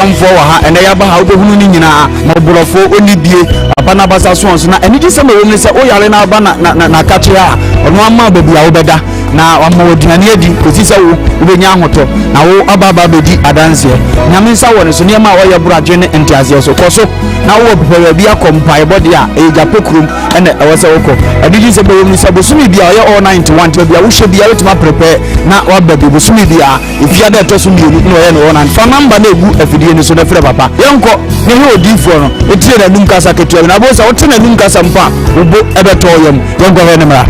amfo wa ha ene ya ba ha obehunu ni nyina ma borofo onidie papa na basa so na eni di se ma wo ni se o yare na ba na kache a ono ama baby a wo beda na wama wodunane adi kosi se wo ubenya ahoto na wo ababa bedi adanse nyame nsa wo ne so ne ma wo ye buradwe ne entiase so koso na wo pepe bia kompai body a eja pekrum ene ewo se woko adidi se be ni se bosumi bia o ye all 91 te bia wo hwe bia wetima prepare na wa baby bosumi bia ifia da to so mienu no ye no na fa namba na egu afidie ni so na frɛ papa yenko ne he odifo no etire na num kasa ketua na bo se wo tena num kasa mpa obo ebeto yem yenko he ne mra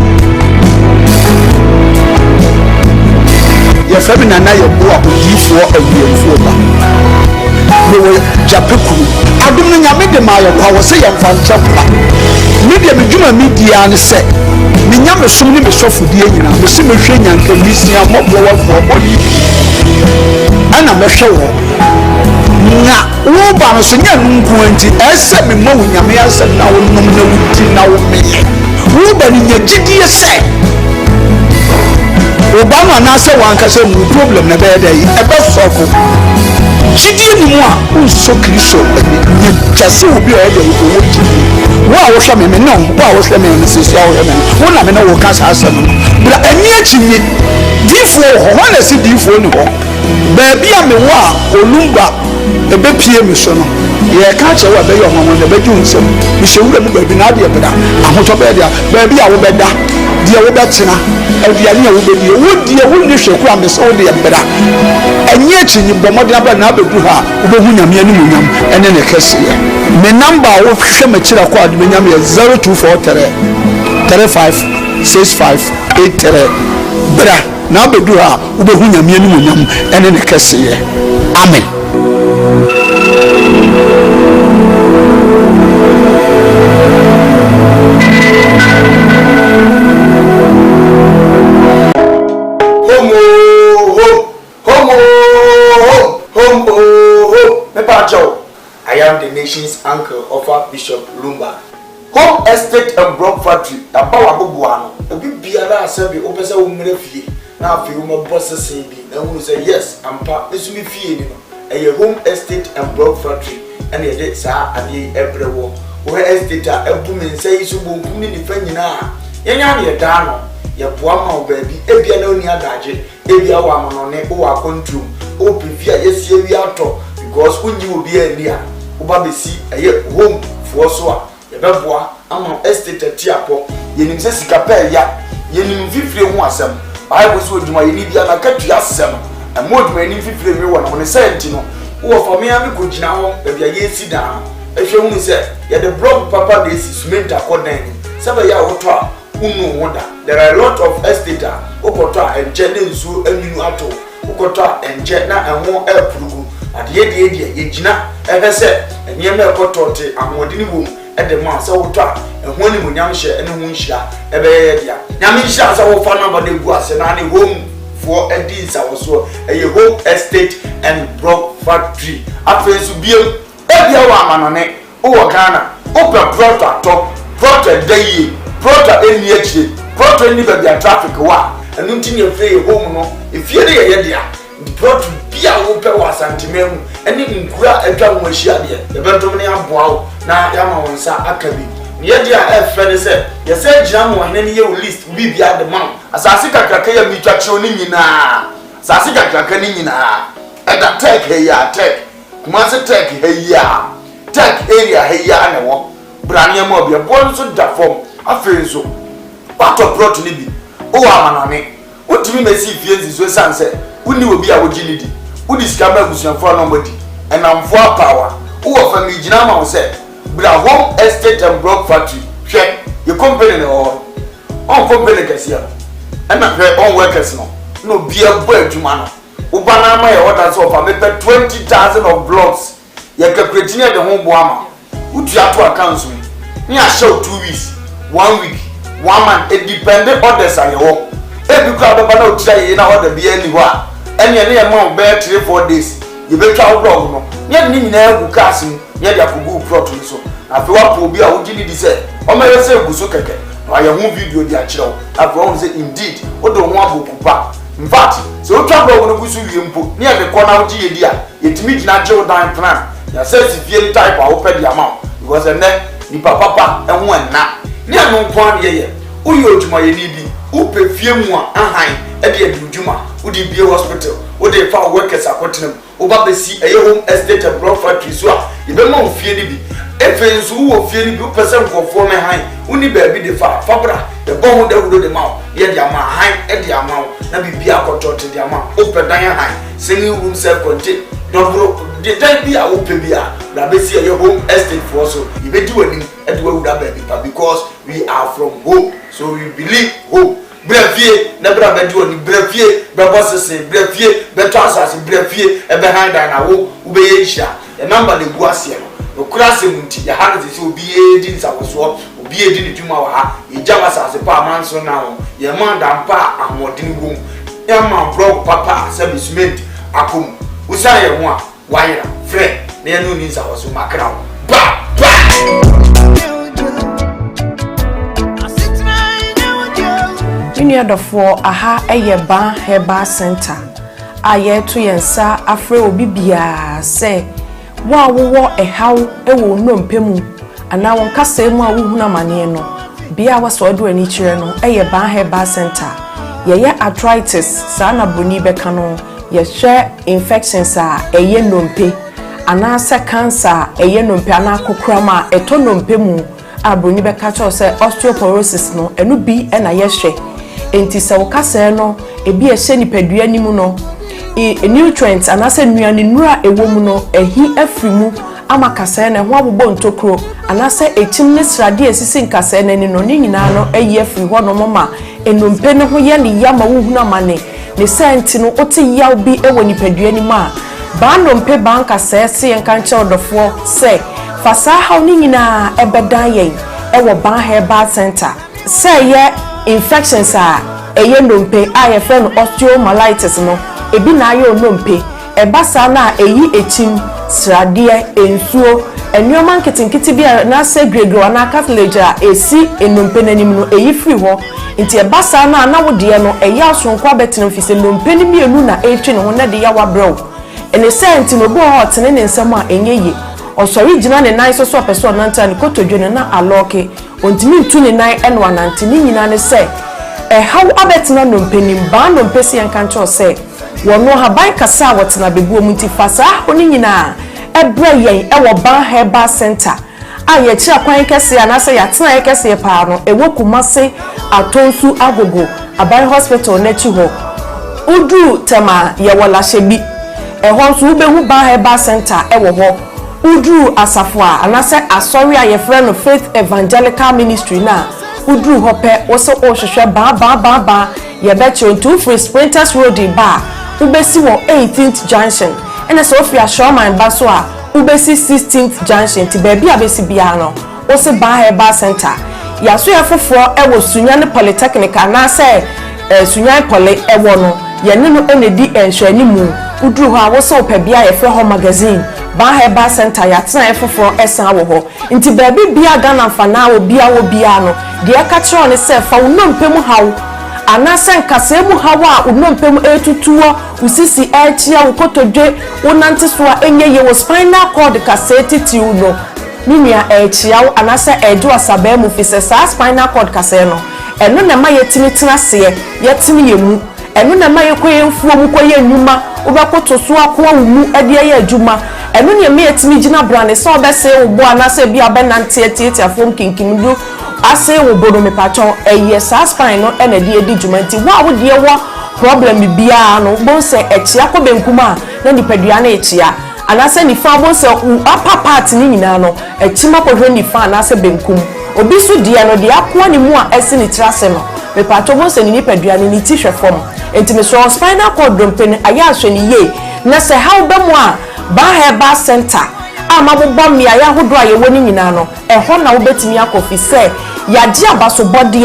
ya famina na ye bo odifo awiemfo ba no japekuru adum no nyame de ma ye kwa wo se ye mfa nchapa me de me dwuma media ne se me nyame som ne me sofodie nyina me se me hwe nyanka misia mobbo wa fo bodi ana me hwe wo na wo ba no so nya nunku anti ese me ma wo nyame ase na wo nom na wuti na wo menye wo ba ni nyagidie se Obama na se wanka se mu problem na be dey e be soko gidi ni mu a unso kristo ni kase obi o dey wo gidi wo a wo hwe me no wo a wo hwe me se sia wo hwe me wo na me na wo kasa asem bra ani achi ni difo ho na se difo ni ho ba bia me wo a olumba e be pie me so no ye ka che wo be yo homo na be ju nsem mi se wura mu ba bi na de beda ahoto be dia ba bia wo beda dia wo betina aduane a wo bedi wo die wo ni hwe kura me so de beda enye achi ni bomode aba na abedu ha wo be hu nyame ani munyam ene ne kese me number wo hwe me kira kwa de nyame 0243 356583 bra na abedu ha wo be hu nyame ani munyam ene ne kese amen. I am the nation's uncle of Bishop Lumba. Home estate and block factory. Abawa bubuano. Ebi biara asebi opese wo mre fie. Na afi wo boss say bi. Na wo say yes, ampa esumi fie ni no. Eye home estate and block factory. And ye dey sa ade ebrewo. Wo estate a ebu men say so bonkum ni nifa nyina. Yenya na ye da no. Ye boa ma wo ba bi. Ebia na oni adaje. Ebia wo amono ne wo akontrum. O privia yesie wi ato because unyi obi ania. Uba besi eye home for so a yebeboa ama estate atiapo yenim se sika pa ya yenim fifire ho asem bible so oduma yeni bia na katua asem amoduma yenim fifire mi wona wona senti no wo for me ami ko gina ho e bia ye si da ehwe hu se ye the block papa dey si cement akodan se ba ya woto a unu woda there are a lot of estate okoto a enje ne nsu aminu ato okoto a enje na enwo epurugu adie die ye gina ehese eniyema ekotote amodini bom ede ma se woto a eho ni munyam hye ene ho nhia ebeye dia nyam nhia se wo fa number de gu ase na ne home for edins awoso eye home estate and block factory afensu biem ebia wa amanone wo Ghana ope proto ato proto dayi proto eni echi proto ni ba bia traffic wa enu ntini efre home no efie de ye dia proto bia wo pe wa santimemu eni nkura atwa mo ahia de ebentom ne aboa wo na ya ma wonsa akabi ye dia efre ne se ye se gina mo hene ne ye list bi bia de man asase kakraka ya mitwa kye oni nyina asase kakraka ni nyina eda tech he ya tech kuma se tech he ya tech area he ya ne wo brania mo bia bon so da form afenso wato proto ni bi o amanane otimi mesi fie nzizo sanse uni obi a wogini di udi skama abusuafo no mbodi enamfo power wo fa mi gina ma wo se bra home estate and block factory hwe ye company ne o on company kasia ena hwe on workers no bia bo adwuma no wo bana ma ye order so fa me 20,000 of blocks ye kakwetina de ho bo ama utu ato accounts ni a show 2 weeks 1 week 1 month it dependent orders are your ebi kwa baba na otira ye na order bia ni ho a ene ne ye ma be 3-4 days ye be twa blog no ye ni nyina egu cars mu ye dia kugu plot so afi wa po bi a wo gidi di se o ma ye se egu so keke na ye hu video di a kire wo afi wo say indeed wo do ho abokupa in fact so o twa bro no gusu wie mpo ne e ko na wo ji yedi a yetimi gina jew dan plan ya say si fie type a wo pɛ di ama because ene ni papa ho enna ne anu nko an ye uyi odwuma ye ni bi wo pɛ fie mu a ahan e de adwuma wo di bie hospital wo de fa workers akotenam wo ba besi eye home estate and block factory so a ye be ma wo fie ni bi efe nso wo fie ni bi wo pese nkofo me han uni ba bi de fa fabra e bo ho da wuro de ma ye de ama han e de ama na bibia akotote de ama wo pɛ dan han singing room self contain dobro de dan bi a wo pɛ bi a na besi eye home estate for so ye be di wani e de wo da ba bi because we are from home so we believe home brefie na bra be di wani brefie be bossese brefie be to asase brefie e be han dan na wo be ye hia e number de bu ase no krase munti ya ha se obi edi nsawoso obi edi ni dwuma wa ha ye jama asase pa manso na ho ye manda mpa ahomodin wom ya ma blog papa se bisment akom usa ye ho a wayera friend na ye no ni nsawoso makra ba Junior dofo aha eye ban heba center aye to yensa afre obi bia se wa wo ehaw ewo nnompemu ana won kasa mu a wo huna mane no bia waso do ani kire no eye ban heba center ye arthritis sa na boni beka no ye hwe infections a eye nnompe ana se cancer eye nnompe ana kokrama eto nnompemu aboni beka cho se osteoporosis no enu bi na ye hwe enti se wo kasa no ebi ehye nipadua nimu no nutrients anase nuane nura ewo mu no ehi afrimu ama kasa na ho abobɔ ntokro anase etim ne srade esisi nkasa na ni no ni nyina no eyi afri ho no mama enompe ne ho ye ne yama wo huna mane ne senti no oti yaw bi ewo nipadua nimu a ba nompe ban kasa se yenka nche odofo se fasa ha ni nyina ebedan yen ewo ban herbal center se ye infections a eye nompe a ye friend osteomyelitis no ebi na ayo nompe ebasa na eyi etim srade ensuo enwoma nketinketi bia na se gregro na cartilage a esi enompe nanim no eyi free ho nti ebasa na wode no eya asonkwa betin fise nompe ni mienu na etwe ne ho na de ya wabrew ene senti no bo hot ne nsem a enyeye osori gina ne nan so person nanta ne kotodwe na aloke ontimi ntu ne nan eno anante ni nyina ne se how abetina nompe nim ba nompe se yanka ncho se wono haban kasa wotena bebuo munti fasa oni nyina ebra yen ewo ban herbal center aye kira kwan kese anase yatena ye kese pa no ewo kumase atonsu agogo aban hospital nechi ho udu tema ye wola shebi ehon nso ubehu ban herbal center ewo ho udu asafo anase asori aye frɛ no faith evangelical ministry na udu hope woso ohwehwe ba ye beche onto free sprinters road ba ubesi wo 18th junction ene so ofia showman ba so a ubesi 16th junction ti ba bia besi bia no wo se ba herbal center ya so ya foforo ewo sunyane polytechnic na se sunyan poly ewo no ye ne no onedi enhwani mu uduru ho a wo se opa bia ye frɛ ho magazine ba herbal center ya tena ye foforo esan wo ho nti ba bia Ghana fa na wo bia no de aka kire on se fa wo nompemu hawo anase nkase mu hawa unompem etutuo usisi echia ukotodwe unanti soa enyeye wo spinal cord kaseti tiuno nimia echia anase ejo asabe mu fise sa spinal cord kase no eno na ma yetimi tenase yetimi yemu eno na ma yekoye mfuo mu koye nyuma ubekoto so akwa mu ede ye adwuma eno ne me yetimi gina brane so obese wo bo anase bia benante etieti afom kinkimdu ase wo bodo me pacho eye sa spine no ena de edi dwumanti wa wo de wo problem bia no bon se echia ko benkuma na nipadua na echia anase ni fa bon se upper part ni nyina no echima ko hwe ni fa anase benkum obi so de no de akwa ni mu a ese ni trase no me pacho bon se ni nipadua ni ti hwe fom enti me so spinal cord dompen aya ahwe ni ye na se how be mu a ba herbal center ama bobba mi aya hodo a ye woni nyina no eho na wo betimi akofi se yade abaso bode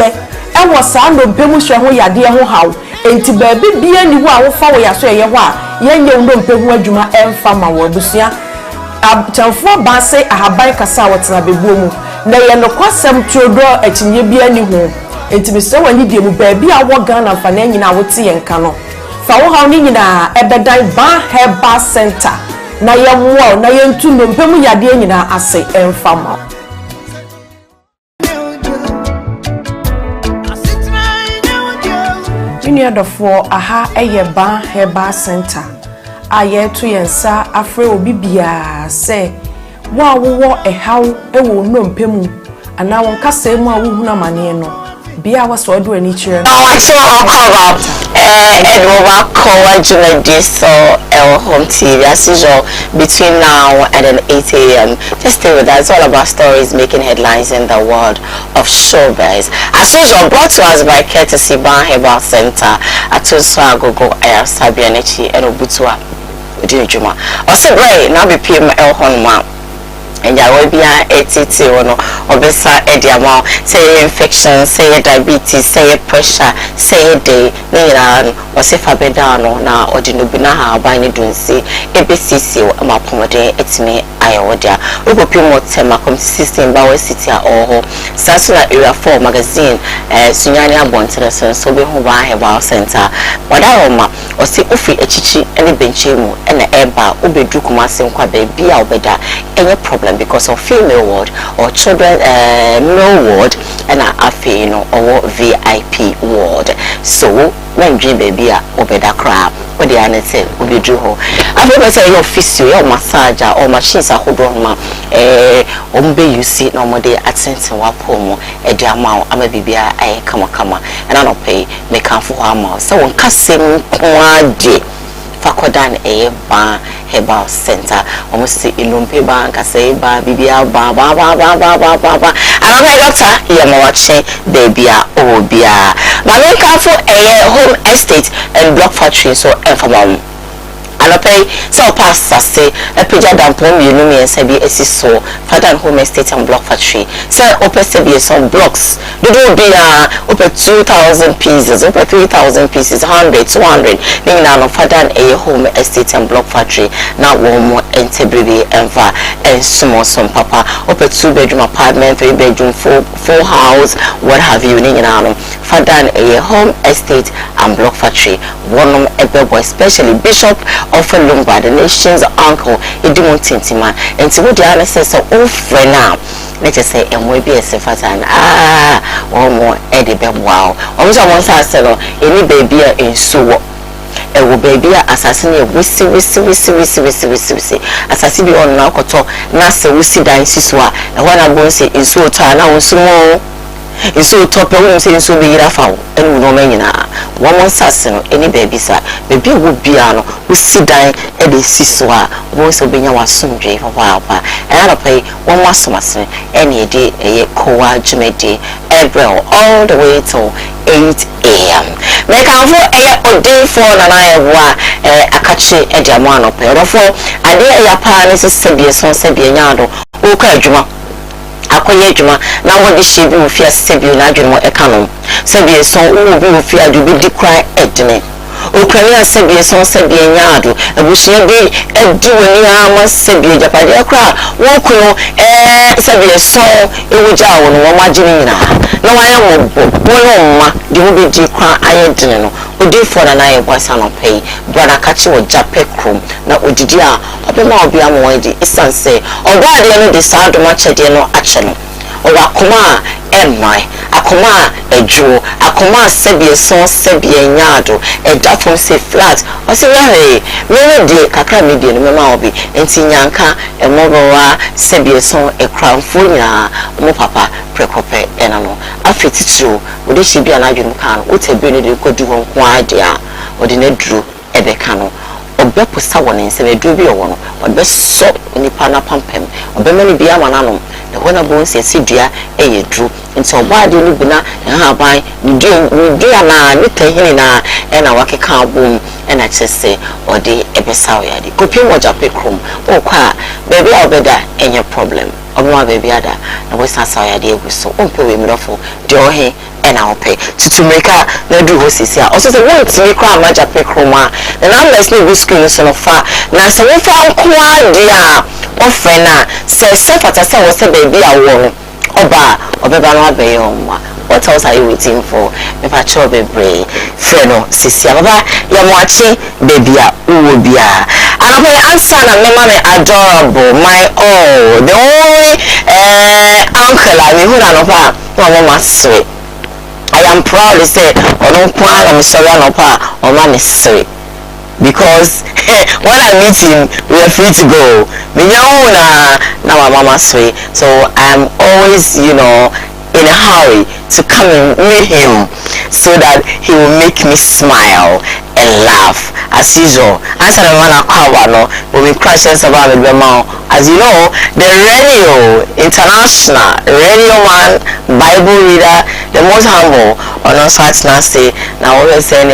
ewo saa ndompemu hwe ho yade ho haw enti baabi bia ni wo a wo fa wo yaso ye ho a yenye ndompemu adwuma emfa ma wo busua abtamfo ba se ahaban kasa wotena bebuo mu na ye no kwasem tuodo akinye bia ni ho enti me se wani die mu baabi a wo Ghana fa na nyina wo te yenka no fa wo haw ni nyina ebedan ban herbal center na yewo na yentu no mpemu yade nyina ase emfama junior dofo aha eye ban herbal center aye to yensa afre obi bia se wa wo ehaw ewo no mpemu ana won kasa mu a wo huna mane no bia was odo ani kire no Koowaa Show home TV as usual between now and then 8 a.m. Just stay with us. It's all about stories making headlines in the world of showbiz. As usual, brought to us by courtesy Ban Herbal Center at Agogo Sabianechi and Obutua Udinjuma. Also great now be PM Honma. And ya will be a ATT or obesa ediama, say infection, say diabetes, say pressure, say day, Nilan, or say Fabedano, now or Dinubina, binding dunsi, ABCC, or Mapomode, it's me, Iodia. We will be more tema consistent Bower City or Sassula Area 4 magazine, Sunyania Bonteson, so be who buy about center. Wadaoma, or say Ufi Echichi, any benchimu, and the airbar, Ube Dukumasim Kwabe, be our better, any problem. Because of female ward or children male ward and or VIP ward. So when dream baby obeda crab what the other say will be do ho. I never say your physio, your massager or machines are hold on umbe you see normally at sense wapomo a diamount I'm a baby I come and I don't pay make for her so one cassim day. Fakodan a ban herbal center almost see ilumpe bank say ba bibia ba I don't know doctor here mo watching baby obia but we can for a home estate and block factory so informal pay so pass say a pija dampon you know me and say be so father home estate and block factory so open say some blocks do be open 2,000 pieces open 3,000 pieces 100 200 meaning now father a home estate and block factory now one more entebri and small some papa open 2-bedroom apartment 3-bedroom full house what have you now father a home estate and block factory one boy especially bishop of Lumba, the nation's uncle, Edmund Tintima, and to what the other says, so oh, friend now. Let us say, and we be a sefatan. One more Eddie Beb wow. Almost I want to say, any baby in so. A baby assassinate, wissy, assassin on Nakoto, Nasa, Wissy, Dansiswa, and what I'm going to say is so tired now, so more. It's so top of saying so be Rafa and no menina. One assassin, any baby, sir. Baby would be ano, who sit down at the siswa, voice of being our soon day for while, and I'll pay one master any day a Koowaa Show April all the way till 8 a.m. Make out for a day for an eye a catchy at your man of for a day a parents is Sebia son Sebianado, okay, Juma. Akoye adwuma na wode hye bi wo fia sebi na adwene mo eka no sebi so wo bi wo fia do bi di kran edene okran sebi so sebi nyaado abusia bi edi woni ama sebi japade akra wo ko sebi so ewo ja wo no magine nyina na waya mo wo ma di wo bi di kran ayedene no odi for na na yebwasa no pay brother kachi wo jape krom na odidi a obema obi amwadi isanse ogade no de saado ma chede no ache no wakoma emai akoma ejo akoma sebie son sebie nyaado eda from say flat o se yahe me de kakra me de no mema obi enti nyanka emobowa sebie son ekranfo nya mo papa prekope enano afetitiro odi hye bia na adwenu kan o tebi ne de kodu ho nko ade a odi na duru ebeka no obepo sa woni nse na duru bi owo no obeso nipa na pampem obemani bia manano the one about say dua eye dru nti obade ni bina ha ban ni dua na ni tahini na na wakeka abom na chese ode ebesa oyade kopi moja pekrom okwa baby obeda any problem obama baby ada na we sasa oyade eguso ompe we mirofo de ohe na ope tutumeka na du hosisi a also say want me kwa maja pekroma na let's no screen so no fa na se we fa kwa dia ofena se fata se wo se baby awo no oba obeba no abeyo nwa what else are you waiting for? Me pa cho bebre freno sisi baba ya mwachi baby a uwo bia. And my answer na me mama adorable, my all, the only uncle I mean who na no pa mama sweet. I am proud to say ono kwa I'm sorry no pa o mama sweet. Because when I meet him, we are free to go. Now my mama say. So I'm always, in a hurry to come and meet him so that he will make me smile and laugh as usual. As I want to Koowaa no, when we crash and survive with them all. As you know, the radio, international radio man, Bible reader, the most humble on us hearts now say now always saying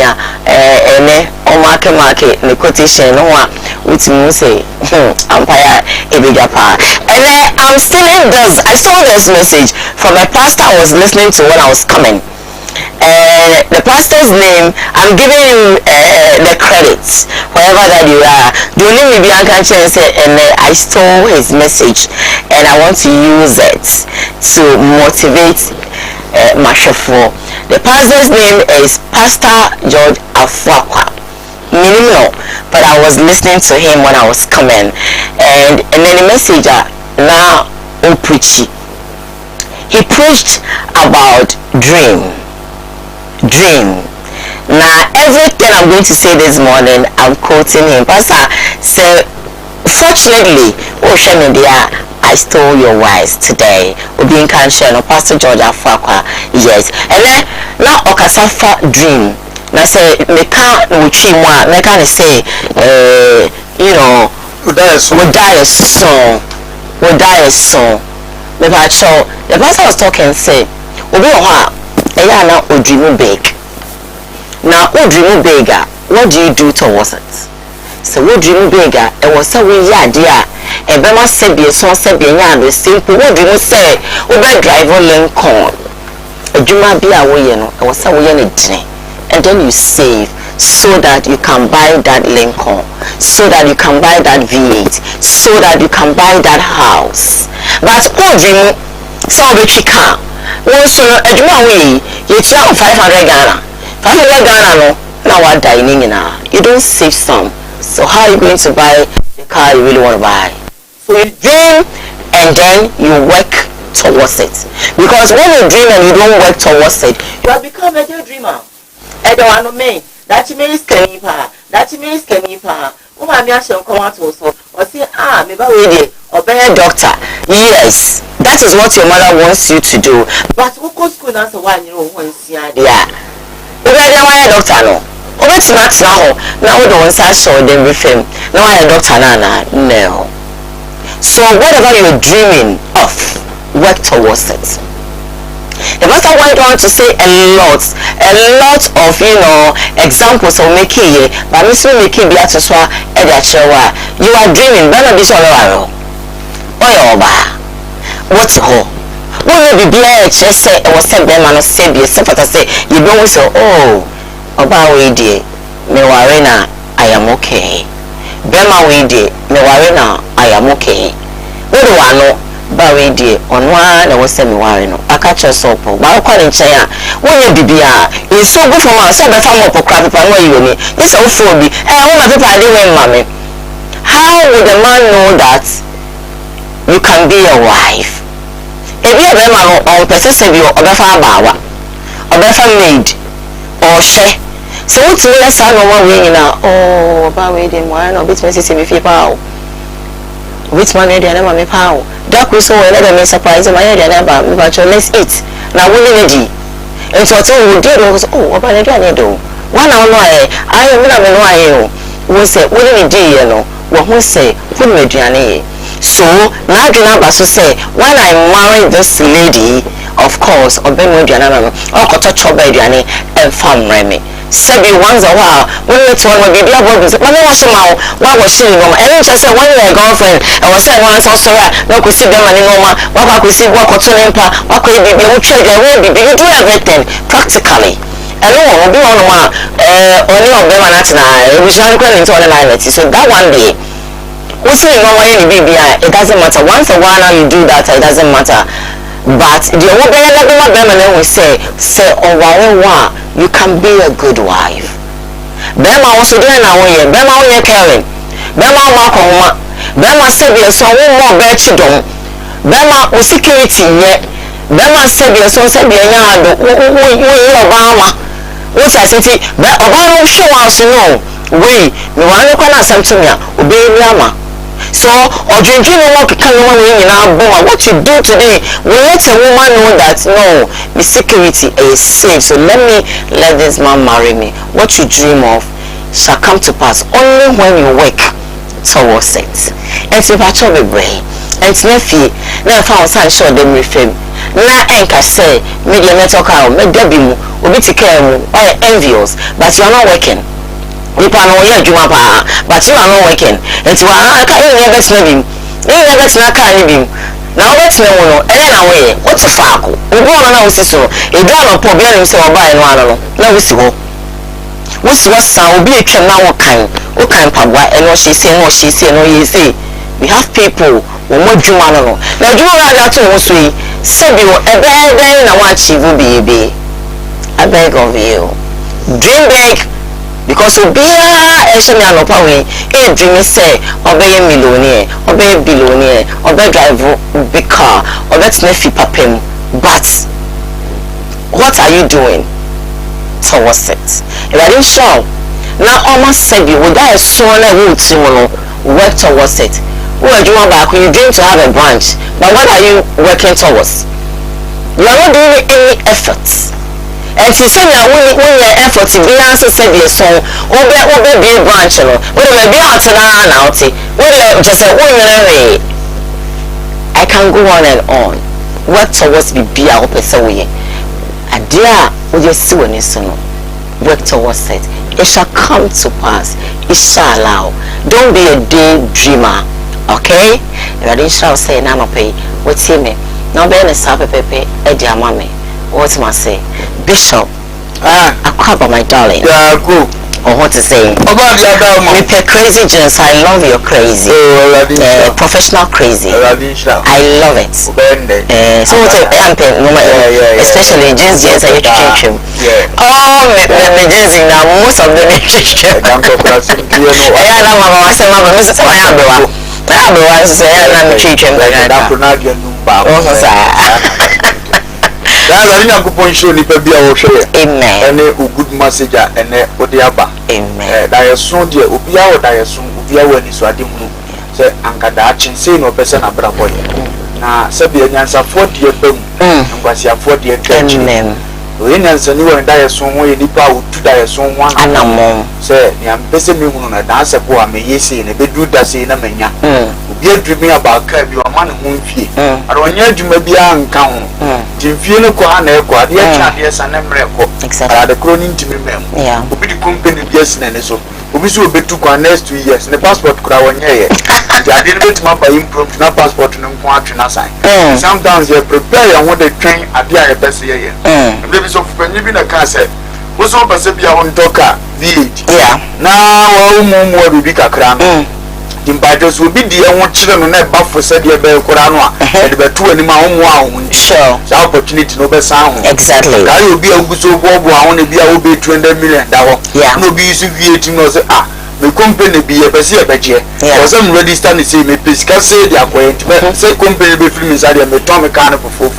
market the quotation no one with me say empire a bigger power. And then I'm still in this. I saw this message from a pastor I was listening to when I was coming. And the pastor's name, I'm giving him the credits, wherever that you are. The only maybe I can change it, and I stole his message, and I want to use it to motivate my shofo. The pastor's name is Pastor George Afwakwa. Minimum, but I was listening to him when I was coming, and then the message now preachy. He preached about dream. Now everything I'm going to say this morning, I'm quoting him. Pastor said, fortunately, I stole your words today. We'll be in Kanshan, Pastor George Afwakwa, yes. And then now Okasafa dream. Now say me can't uchimwa, me can't say we die soon. Me ba cho the pastor was talking say obi oha eya na odrimu big. Now odrimu bigger, what do you do towards it? So odrimu bigger, it was so we ya e be ma se bi so se bi nya no simple odrimu say obe driver Lincoln. Adwuma bi a wo ye no, e was so we ye ne dine. And then you save so that you can buy that Lincoln, so that you can buy that V8, so that you can buy that house. But dream so rich car. Once you $500 Ghana. $500 no, now what dining in you don't save some. So how are you going to buy the car you really want to buy? So you dream and then you work towards it. Because when you dream and you don't work towards it, you have become a daydreamer. I don't want to make that means Kenipa. That means Kenipa. Oh, my mission come out also. Or say, maybe we or be a doctor. Yes, that is what your mother wants you to do. But who goes school now? So one once yeah. Maybe I don't want a doctor no. Oh, that's not now. Now we don't want to them with him. Now I a doctor nana. No. So whatever you're dreaming of, work towards it. The master went on to say a lot of examples of making it, but Miss Making be at you are dreaming, but this all what ho? Will you be a chess say it was said them and say be except to say you don't say about we dear me warena I am okay. Bema we dear me warena I am okay. What do I know? Bawe die on one na wose me ware no aka che so po ba kwa ne nchen a wonye bibia nso go from us so be fam up kra pepa no yi oni this of for bi wo ma pepa dey wen mame. How would a man know that you can be a wife? If you be man on person say bi obefa abawa obefa maid or she so what you let say no one we na bawe dey mo na bit me say me fi pa o which man dey na mame pa o that was so let me surprise my head and about me but let's eat now we need and so we did was about the do one hour I am not know we say we need what we say put me so now the number so say when I marry this lady of course or ben we or got to and farm me Sebi once a while, when it's one will be black boys, but I was what was she and just said one year girlfriend, and was said once also, no could see them anymore, what I could see what could turn what could be able to trade away, you do everything practically. And no one will be on only of them and that's it was not going into the line. So that one day, what's saying one way in BBI, it doesn't matter. Once a while now you do that, it doesn't matter. but the woman we say you can be a good wife. Bema also there na we bema we caring. Bema ma ko homa. Bema say be so wo be chidom. Bema o security ye. Bema say be so say be anya ado. Wo obama. Wo say say be obama show us no. We me wan ko na asem to me a obe ni ama. So, Ojinjin no can what you do today will let a woman know that no, the security is safe. So let this man marry me. What you dream of shall come to pass only when you work towards it. And if I told me brain, and it's nephew, now I found some show them reframe. Now anchor say, media network out, make debut, will be to care or envious, but you are not working. Nipa no ye adwuma pa but you are not working enti wa aka e ye bet na bim e ye bet na aka ni bim na o bet na wo no e na wo ye what fa ko obo no na wo si so e do no problem say oba e no ano no na wo si ho wo si wasa obi etwa na wo kan pagwa e no she say no ye say we have people wo mo dwuma no na dwuma ra to wo so yi say bi wo e be na wa achieve be I beg of you dream big. Because Obia Eshami Anopawe, a dream say, obey a millionaire, obey a billionaire, obey drive big car, or let's nephew papim. But what are you doing towards it? If I didn't show, now almost said you would die sooner would work towards it. Well, you want back when you dream to have a branch, but what are you working towards? You are not doing any efforts. And she said that when your effort to be answer said yes, so be a branch, you know. When you be out now, just a woman, I can go on and on. Work towards be out so we a dear with your soon is no work towards it. It shall come to pass, it shall allow. Don't be a daydreamer, okay? If I didn't shall say none of pay, what's me? Now be a sape pepe, a dear mommy. What must say? Bishop, I cover my darling. Yeah, cool. Or what to say? About the other one. With your crazy jeans, I love your crazy. Professional crazy. I love it. So what's especially jeans and education. Oh, the jeans now, most of them education. Amen. A good message and a odiaba. Amen. Diason, dear Ubia or Diason, Ubia when is Wadimu. Say, Ankadachin, say no person abraboy. Now, Sabian answer 40 years, and was your 40 years. Amen. When answer you and Diason, when you power to Diason one and a more. Say, I'm busy me on a dancer boy, may ye say in a bedroom that's in a mania. You're dreaming about Kirby or man whom fee. I don't know you may be uncount. Jim Fiona Koana, yes, and I'm record. Exactly. The cronin to me, ma'am. Yeah. Will be the company, yes, and so. We will be to next 2 years. The passport could have 1 year. I didn't get my improve no passport and no sign. Sometimes you prepare and want to train at the other best year. Maybe so when you been a cassette. What's all Pacific on Doka? Yeah. Now, more will be a crown. The badges will be the own children on that buff for said your bell Corano, and the 2 and my own wow. Sure. The opportunity no best sound. Exactly. I will be a good so bob, I want to be a be $200 million. Yeah. No be easy to the company be a Bessia Betty. Or some register and say, me please say the acquaintance. Say company be free inside a Tomic carnival for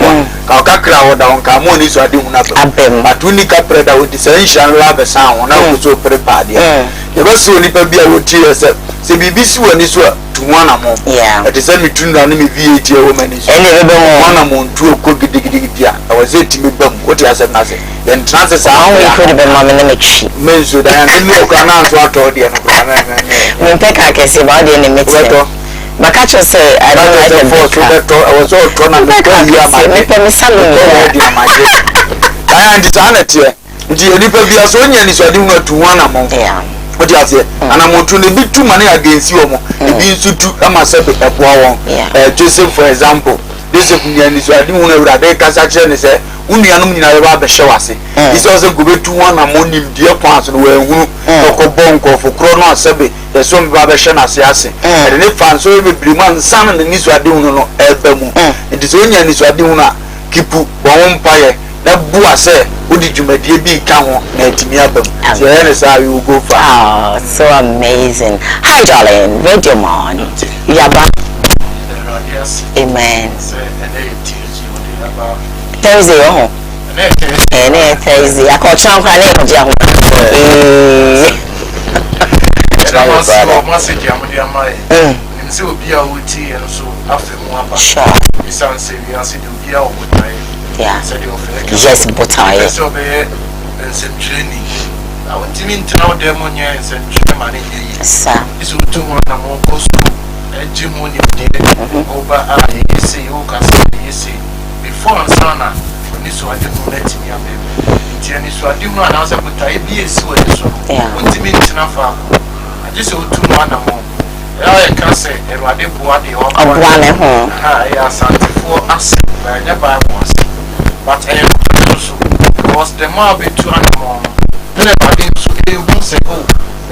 Calcacra or down Camoni, so I do not have them. But Tunica Preda with the essential love a sound, I was so prepared. The rest will be a routine yourself. Say, BBC when this were to one among. Yeah. At the same time, me VAT woman is one among 2 cookie diggy. I was 8 me bum. What you have said nothing. Then chances are only could have been mamma cheap. Men so that I know can answer what all the when Pekka can say about the enemy. Makacho say I don't like the force. I was all torn and I understand it. The only people are so young is doing to one among. What you say? And I'm going to be too many against you. It means to myself a power. Joseph, for example, this is what I do when I can say, only a nominal rubber shower. It's also good to one among him, dear parts, and where who bonko for Chrono Sabi, the son Baba Shana Siasi. And if I'm so every man, son, and this what I do no album. It is only an Iswaduna. kipu bon paye na bua say odi dwumadie bi ka ho na etimi abam so here say we will go for so amazing. Hi darling, radio man. Yaba. Amen. Thursday oh. Thursday I call chan kwa na dia ho. Message amadiamai. Nimse obi a wuti en so afemu aba. Sure. Isan se wi ase de obi a obotai. Yeah. Said you offer. Yes, botai. So be some training. I want to mean to know them on your and money. Sir. This will do one more go school. Gym money over you say you can say before and sana for this one didn't let me up. Tiani so I didn't know I was able to be a so. Yeah. Want to mean to know I just will do one more. I can say a radi body or one home. I asked for us. I never was. But I am also because the more be 2 animals. Never been to a say, oh,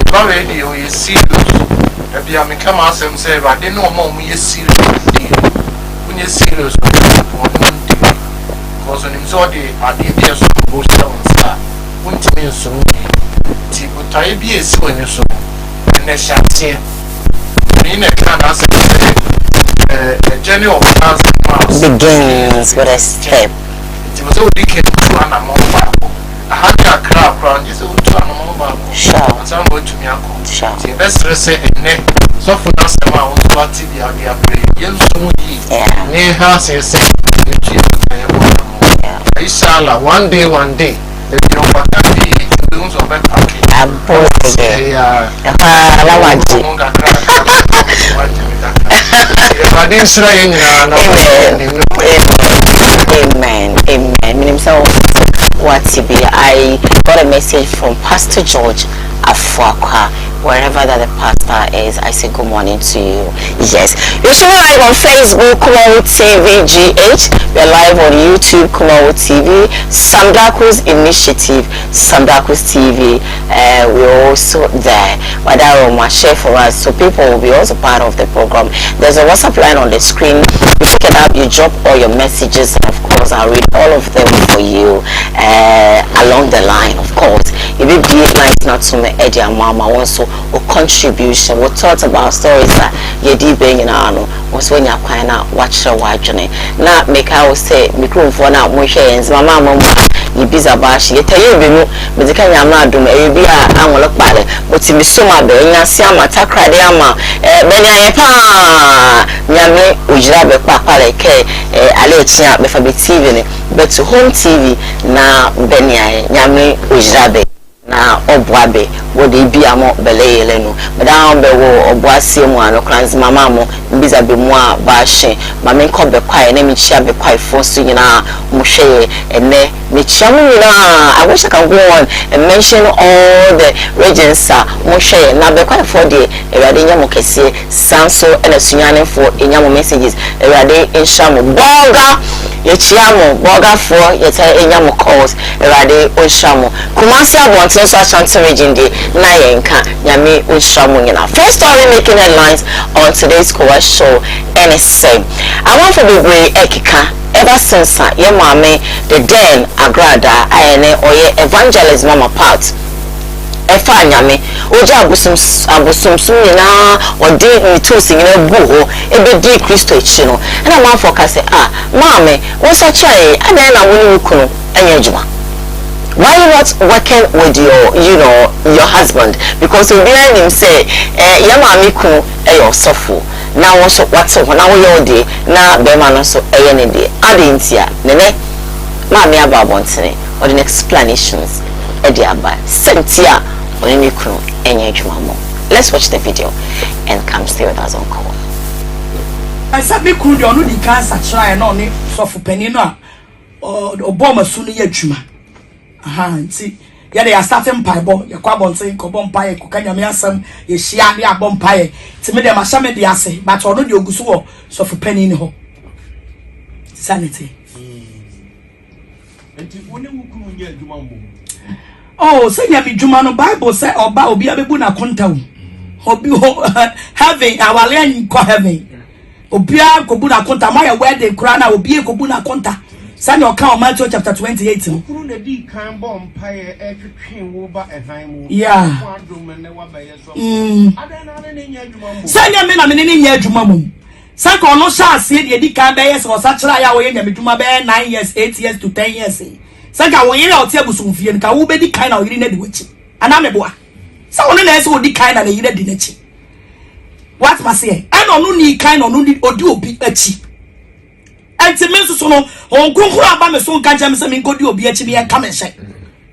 the radio is serious. If you have come out and say, I didn't know more, we are serious. When you're serious, because when you saw the ideas of both sounds, wouldn't mean so. Tipo, I be a so in your soul. And they shall say, in a can answer a journey of miles begins with a step. It was all we can do an amount. I had a crowd around this old two animal. Sure. And some go to me. Sure. The best say a neck. So for us, I want to what TV are the upgrade. Yes, so yeah. Near house is say, Inshallah, one day, the Yoruba bills of that package. I'm both Amen. Amen. I got a message from Pastor George Afwakwa, wherever that the pastor is. I say good morning to you. Yes, you're showing live on Facebook, Koowaa TV GH. We're live on YouTube, Koowaa TV, Samdaku's Initiative, Samdaku's TV. We're also there. But that will share for us, so people will be also part of the program. There's a WhatsApp line on the screen. You pick it up, you drop all your messages, and of course I'll read all of them for you along the line. Of course, if it be like not to me, Eddie and Mama also a contribution. We talked about stories that you did being in our was when you're kind of watch the white journey. Now, make I will say, microphone out more hands, my mama, you busy about she tell you, but the kind of not doing a be a look by it, but to be so my baby, and see my takra de ama, Yami, Ujabe, Papa, like a late chat before the TV, but to home TV now, Benya, Yami, Ujabe. Na obwabe wodi bia mo beleyele no medan be wo obwase mu ano kranz mama mo biza be mu a ba hye ma me nko be kwae na me chia be kwae fo so nyina mo hwe ene me chia mo nyina I wish I can go on and mention all the regions mo hwe na be kwae fo de ewade nya mo kese sanso ena sunyane fo enya mo messages ewade insha mo bonga ye chia mo bonga fo ye ta enya mo calls ewade insha mo Kumasi abonte so Ashanti region de na yenka nyame unshamu nyina. First story making headlines on today's Koowaa Show and it's saying I want for the way ekika ever since ye mame the den agrada ayene oye evangelist mama part efa nyame oja abusum nyina odi mitosi nyina buho ebedi Kristo echi no na man focus mame wo so chai ana na woni kunu anya adwuma. Why are you not working with your husband? Because we hear him say, "Yama miku your sofu." Now also what's up? Now we all day. Now be man also any day. Adintia, nene, mami ababonte. Or the explanations. Ediaba, sentia, or miku any jumamo. Let's watch the video and come stay with us on call. I said me could you know the cancer try and only sofu penina or Obama soon ye juma. See, yeah, they are starting piebo. Your carbon saying Cobon Pie, Cocanya Miasam, ye shia me a bomb pie. To me, them a shame the assay, but or no you go so for penny in ho. Sanity. Oh, say me Jumano Bible say or bow be a bebuna contown. Having our land co heaven. Obia Kobuna Conta, my where they crown, will be a Kobuna Conta. Sani oka Matthew chapter 28. Yeah. Sani me na me ne nya adwuma mum. Sanka ono sha ase de di kan be yes o sa kira ya wo ye nya medwuma be 9 years, 8 years to 10 years. Sanka wo yire o te abusumfie nka wo be di kan na wo yire na di wachi. Ana me boa. Sa ono na ese wo di kan na yire di nachi. What must say? I don't need kind of no need or do be a chi. And to me, so no, on Kunkura Bama so can't jam some go do be a chibi and come and say.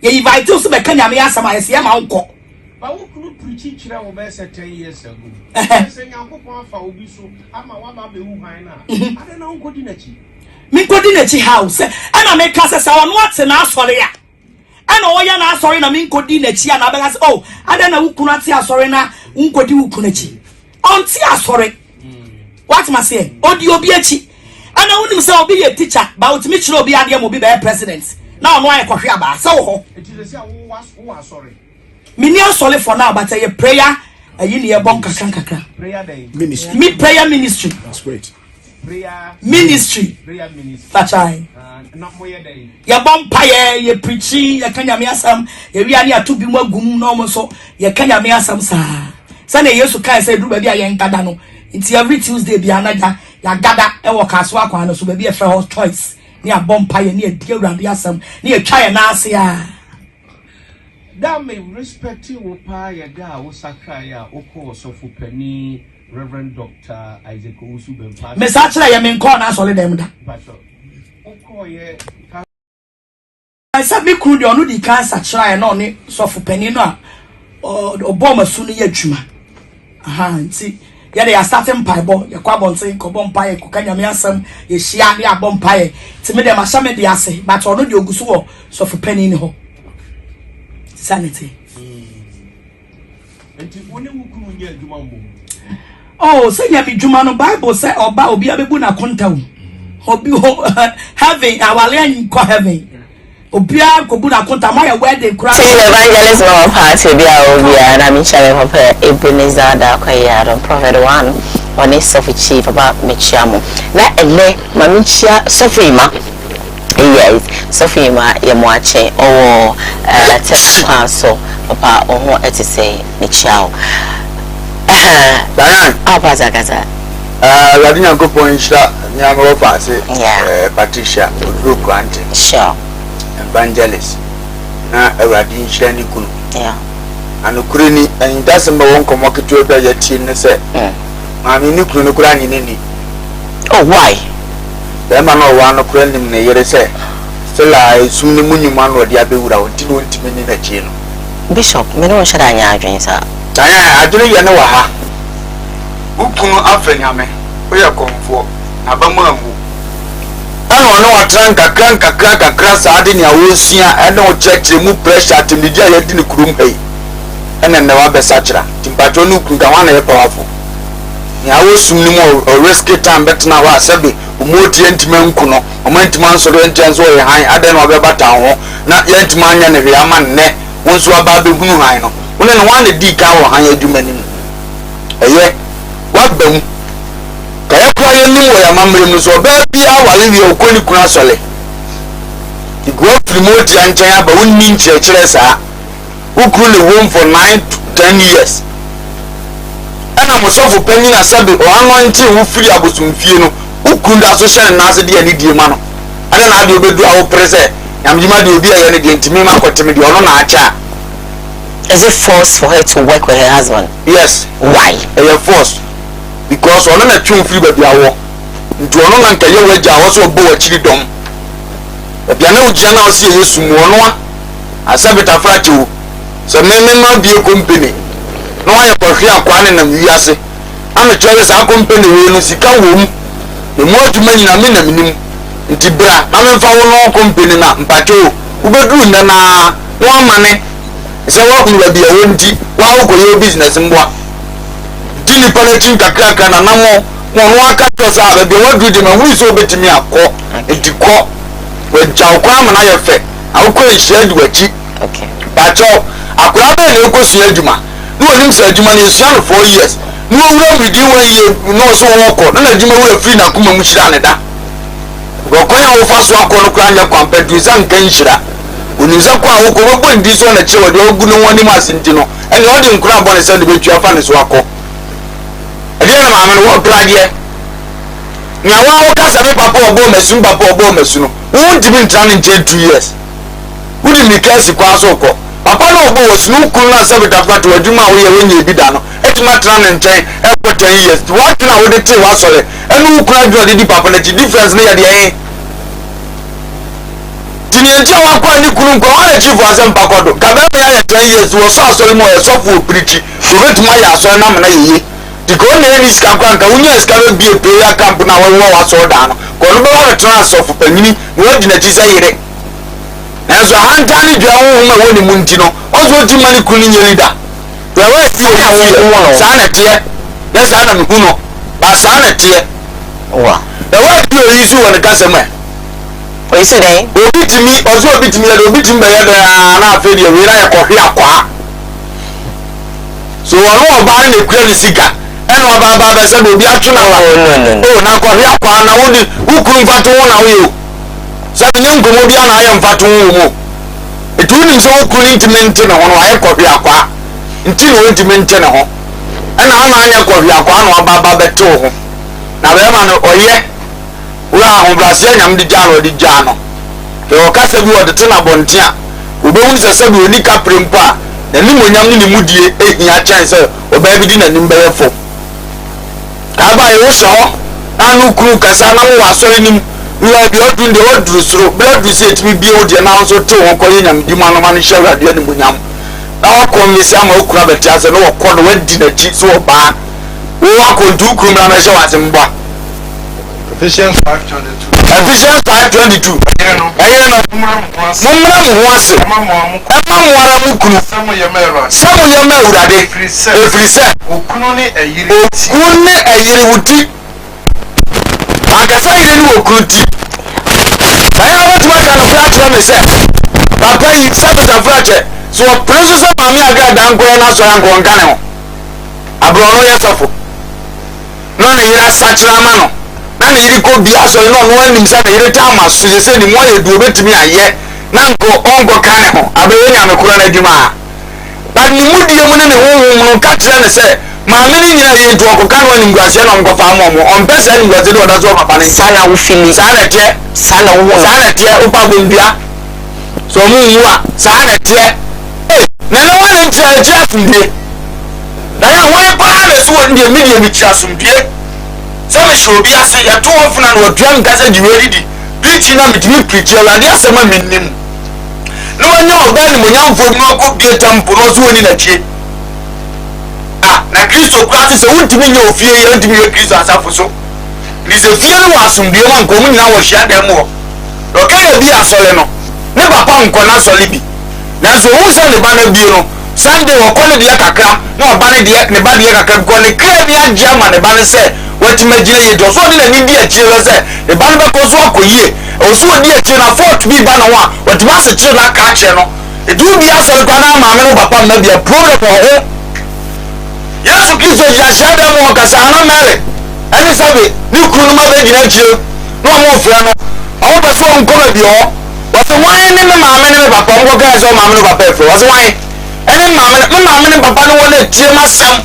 Ye invite us to be Kanya, some I see my uncle. But who could preach our best 10 years ago? Saying Uncle Papa will be so. I'm a one of the Uhina. I don't know what in a chi. Me go in a chi house, and I make us a sound what's an ass for ya. I know you're not sorry, I mean, go in a chi and I ask, oh, I don't know who could not see a sorry now, unko do kunachi. Auntie, sorry. What must say? Audio BH. And I wouldn't say be a teacher, but Mitchell will be a will be president. Now, no, I can hear about so. It is who are sorry. Minia sorry for now, but a prayer, a year bonka kanka. Prayer day. Ministry. Me prayer ministry. That's great. Prayer ministry. Prayer ministry. That's right. Not more day. Ya bompire, ye preaching, ya kanya miasam, ye really are to be more gum no so, ye kanya miasam sa. Sunday yesu kai say do baby ayen gada no nti every Tuesday bi anada ya gada e wo kaso akwa no so baby e frɛ choice ne abompa ye ne adi awurade asam ne atwa ye na ase a that may respect you pa ye ga wo sakra ya okọ sofo pani Reverend Dr. Isaac Owusu Bempa me sa kira ye me nkɔ na asɔre dem da okọ ye I said me kru de onu di cancer kira ye no ne sofo pani no a oboma su ne ye adwuma aha nti ya de ya starting pie bo ya kwa bonten ko bompa ye ko kanya me asam ye hia ne abompa ye ti me de ma sha me de ase but ono de ogusu wo so for penny ni ho sanity enti woni wukuru nya adwuma mbo oh say ya me dwuma no Bible say oba obi abebu na konta wo obi heaven awale an ko heaven obia ko bu na konta ma ya wedding kura so evangelist no party bia obia na mi chale papa Ebenezer da kwa ya don prophet one on is of chief about mechiamo na ele ma mi chia sofima yes sofima ye mo ache o tell so papa oho etise ni chiao Diane abaza gaza Ladinya Gopon Shra Nyamo Pase Patricia Odro Grant sure evangelist na Radin Shani Kunu yeah and Ukreni and that's number one commocator by your team say Mammy Nukunu Kurani Nini. oh why The man of one Ukrainian near say still I soon the moon man or the Abbey without 20 minutes a chino. Bishop me no should I drink sir I don't know ha. Ukunu Afenyame, we are come for Abamamu. I don't know what crank crass adding your Wosia, I don't check the move pressure to the giant in the Krum Hay. And then the Wabesatra, Timpatonu Kungawana powerful. I was soon more or risky time better now. I said, more gentlemen kuno, or man so entrance way high, I don't know about town, not yet man and a man net, once you are Baby Hunino. When one the deep cow higher do many. What them? Can I cry anywhere among them? So, baby, I will leave your Kuni Kunasole. The growth remote and China, but wouldn't mean church, who could live home for 9 to 10 years. And I'm so for penny a sabi or anointing who free about some funeral. Who could associate and answer the any dear man? I don't know how you do our present. I'm you might be any to me, my continuity or not. is it forced for her to work with her husband Yes. why Forced. Because on a tune free baby hour. Into an uncle, you were also bow a chili dome. But you know, Jana see you soon. I said it a fratu. So, may not be a company. No, I have a quantity of Yase. I'm a choice. Our company will see come home. The more to many a minimum. It's bra. I'm a found company now. Pato. Who be doing the one money. So, what will be a windy? Wow, go your business and what? Dini Palatin Kakaka and Namo. One catches out of the one with him and who is over to me a call. It's the call. When Chow Kram and I have fed. I'll call it shared with cheap. okay Pato. I could have a local Juma. No one said Juma is 4 years. No one with you when you know so walk on. And Juma will free Nakuma Mushanada. Gokoya wo fa so akọ kura nya kwampetu san kan hira oniza kwa wo ko bo ndi so na chewa de ogu no woni masinti no ene odi nkura bo ne se de betu afa ne so akọ ade na ma me wo kura de nya wa wo ka sabe papa obo mesu papa obo mesu no wo ntimi ntra ne nche 2 years wo di mikasi kwa so ko papa no obo wo sunu kun na sabe dafa to adwuma wo ye wonye bi da no etima tra ne nchen e ko 10 years what na wo de te wa sole enu wo kura de di papa na ti difference ne ya de yen tinyeje wa kwa ni kunu kwa wale chief wa sempa kodo kabe ya 10 years wo so asori mo e so fu preach wo betuma ya so na me na yeye diko na ni ska kwa nka unya ska be bie prayer camp na wo wa so da no ko no be wa transfer fu panini wo di na ti sa yire enso hanta ni dwa wo ma wo ni munti no ozo ti mani kunu nye leader we wa ti wo sa na tie ya sa na me huno ba sa na tie wa e wa ti o yi su wo ne kasema oyi se den obitimi ozo obitimi ya obitimi be ya na afi de we na ya kohwe akwa so wonu oba na kura ni sika eno oba ba be se do bi atwe na wa o na kohwe akwa na wodi ukuru mfato wo na wo yo se nya ngomo bi na aye mfato wo mo etu ni so ukuru intimate na wono aye kohwe akwa nti no intimate na ho ena ho na anya kohwe akwa na oba ba beto ho na be ma no oye wa ho brasia nyam di jano di jano e o kasa bi wode tena bontia obewu se se bi oni kaprempo a na ni monyam ni mudie ehia chance oba bi di na nimbe yefo ka ba e wo so anu kru kasa na wo asori nim wa bi odun de oduru soro be oduru se etimi bi odi na so to won koye nyam di manu manu shawra de ni monyam na wa ko mi se ama okura betia se no wo ko no wadi na chi so ba wo akontu kru na me se wa semba Ephesians 5:22. Ephesians 5:22. Aye no. Mumra mo ase. Ema mo ara mu kunu. Samu yemera. Samu yemera de. Efrise. Okunu ni eyiri. Okunu ni eyiri wuti. Agasa yire ni okunu ti. Aye no tuma ka no flat me se. Papa yi sabu sa flat. So preso sa mami aga dan ko na so yan ko ngane ho. Abro no yesofo. No ne yira sachira ma no. Na ne yiri ko bia so no no anim sa ne yiri ta ma so se ni mo ye du obetimi aye na nko ongo kan ho abewe nya me kura na dwuma ba ni mudie mu ne ne honhom no ka kire ne se ma me ni nyina ye du okoka no anim guase no nko fa mo mo on pesa anim guase do da so papa ne sana wo fili sana tie sana wo sana tie o pa bombia so mu nwa sana tie na no one ntia tie afundie na ya ho pa na so ndie media bi tia asumdie sema shobi ase ya to ofuna no odua nkasa jiwe didi preach na mitimi preach la dia sema minnim no wanya oba ni monyamfo no ko bie tempo no so woni na chie na Kristo Christ se untimi nya ofie ye untimi ye Kristo asafo so ni se fie no asumdie man ko munyina wo hia dem wo do ka ye bi asole no ne papa nko na asole bi na so wo se ne ba na bi no Sunday wo ko ne dia kakra na oba ne dia ne ba dia kakra ko ne kra bi agya ma ne ba ne se wati magire ye do so ni na ni di akire lo se e ba no be ko so akoyie o so di akire na fort bi ba na wa wati ba se kire na ka kire no e du bi asore kwa na ma me no papa na bia problem ho Yesu Kristo ya shada mo kasa na mere ani sabe ni kunu ma be gina akire no mo fura no o be so nko ba bi ho wati wan ni ma me ni papa ngo ga so ma me no papa e fura wati wan eni ma me ni papa no wona tie ma sam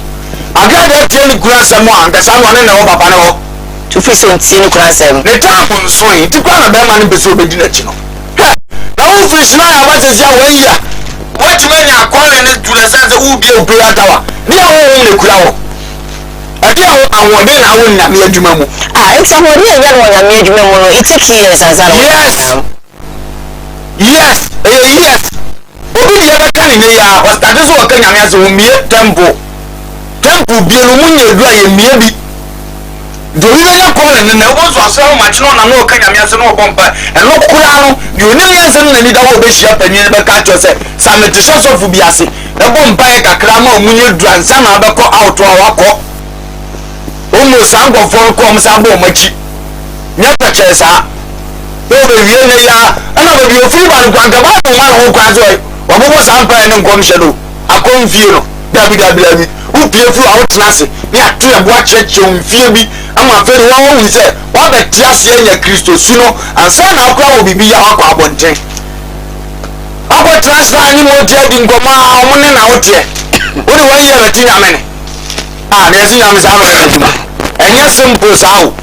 aga de tie ni kura sam a nkasa no ne na wo papa ne ho to fi so ntie ni kura sam ne ta ko nso yi ti kwa na be ma ni be so be di na chi no na wo fi shina ya ba se sia wo yi a what me nya kwale ne dura sanse wo bi o prayer tower ni a wo ne kura wo ati a wo awon de na wo nya me adwuma mu it's a word ya wo nya me adwuma mu no it take years as I yes obi ye ba kan ni ya o start so o kan nya me so wo mie temple bi no mu nya dura ye mie bi do we ya kwale ne na wo so asra ma chi no na no kan nya me so no bomba e no kura no bi oni me se na ni da wo be hia panyin be ka cho se samete so fu bi ase e bomba e kakra ma mu nya dura nsa na be ko out wa wakọ o mo sango for ko mo sa bo machi nya pa che sa o be wie ne ya ana be bi ofi ba no kwanka ba no ma ho kwa zo o bo sampa ne nkom shedo akonfie no dabi u pie fu a wotena se ni atu ya bo acheche mfie bi ama fe no wo say wa be tiase nya Kristo su no ansa na akwa wo bibi ya akwa abonten akwa transfer ni mo je di ngoma omune na wote wo ni wo ye reti nyame ne na ezi nyame sa no eduma enye simple sa wo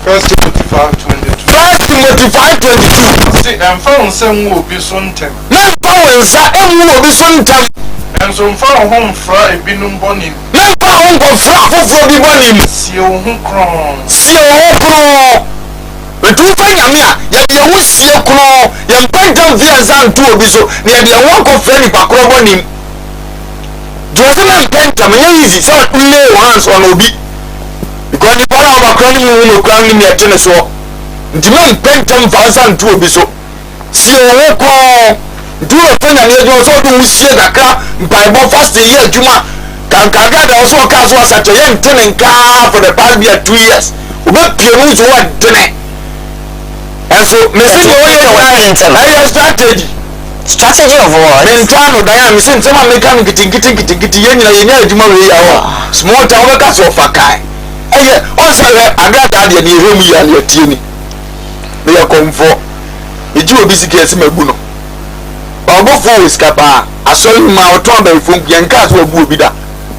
1 Timothy 5:22 see and found some will be sontem na found sa emu no bi sontem and so found home fra ebinum bonim na found go fra foforo bi bonim sie wo hu kron etu fa nyame a ye de wo sie kron ye mpantam fi ansa nto obi so na ye de wo ko fra ni pakoro bonim Jose na mpantam ye easy so lay hands on obi because the power of a crown no crown ni me tene so ntime mpantam fa ansa nto obi so sie wo ko duro fa nyame ejo so do wo sie kakra mpa fast ye adwuma kankaga da so ka so asache ye ntene nka for the past 2 years obe piemu so what dene and so me see the way strategy of what mentano da ya me see ntema meka no kiti ye nyina ye nya adwuma we ya ho small town we ka so fa kai eye on say agrada de ne ehemu ya le tie ni me ya komfo eji obi sikesi magu no obo fo iskapa asori ma oton ba ifon yanka so agu obi da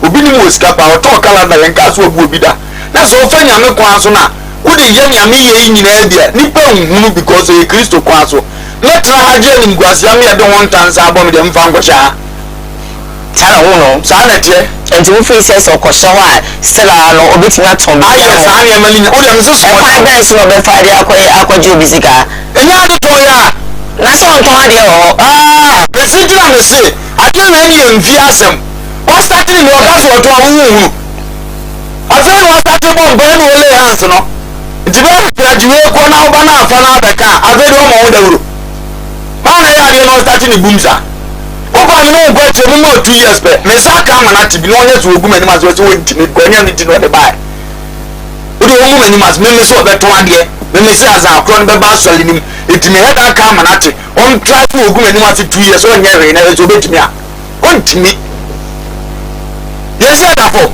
obi ni mo iskapa oton calendar yanka so agu obi da na so fa nyame kwa so na wo de ye nyame ye nyina bia nipa nhunu because e Kristo kwa so letra haje ni mguasi ame de won tansa abom de mfa ngosha tara wo no sa na tie enti wo fi se so kwosho wa stella no obetimi aton bi aye sa na mali ni wo de mse so kwa guys no be fa dia akwaje obi sika enya de to ya na so nton ade ho president na se ade na ni envi asem o start ni o ka so to awuhu afa no start bomb ba no le hands no ntibe graduate ko na oba na afa na abeka afa do mo dawuro ma na ya de no start ni bumza o ba mi no go che mu 2 years pe me sa ka ma na tibi no onye so ogu mani ma so we ntini ko nya ni no de bai o de ogu mani ma me so be to ade me se aza akro no be ba swali nim etimi he da ka ma na te on try to ogu mani ma 2 years o nya re na so betimi a on timi yes da fo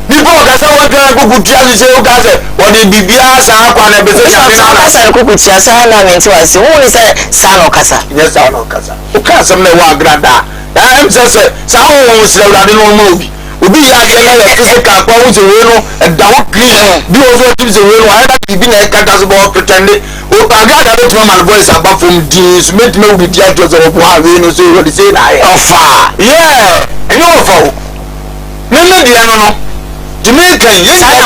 before ka sa wa try ko kutia ni se o ka se o de bibia sa akwa na be se ya na sa ko kutia sa na menti wa se wo ni se sa no kasa yes sa no kasa o ka sam na wa grada am se sa wo se la de no mo obi ya de na ya physical kwa wo se we no da wo clean bi o so ti se we no ada bibi na ka ta so bo pretend o pa ga da to man voice aba from this make me we dia to so bo ha we no so we say na ofa yeah and you ofa me dia no Jamaican, yes, I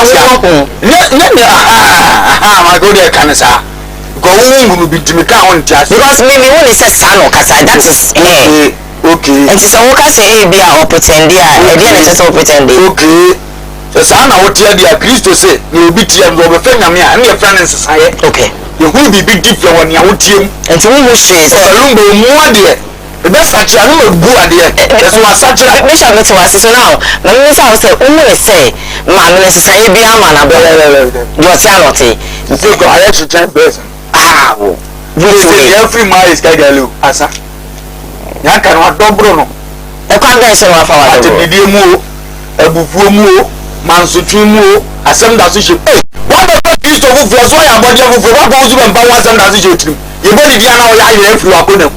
my God, I can't say. Go on, be Jamaica on just because maybe when it says son or kasa, that is okay. And so what can say be a pretend there, and then it's all pretend. Okay. The son out here, the Christo say, you'll be team over family and your friend in society. Okay. You will be big different when you're team. And to whom she is a lumber more dear. That's actually a good idea. That's what such a mission to us so now. My miss I say, say, man, necessary be a man, your sanity. You think I actually try person. Every man is Kagalu, Asa. Yakan what Dobrono. A convention of our Didimu, a Bufumu, Mansutumu, a some decision. What the fuck is to move for so I want you for what goes and powers and decision. You believe you know I have you.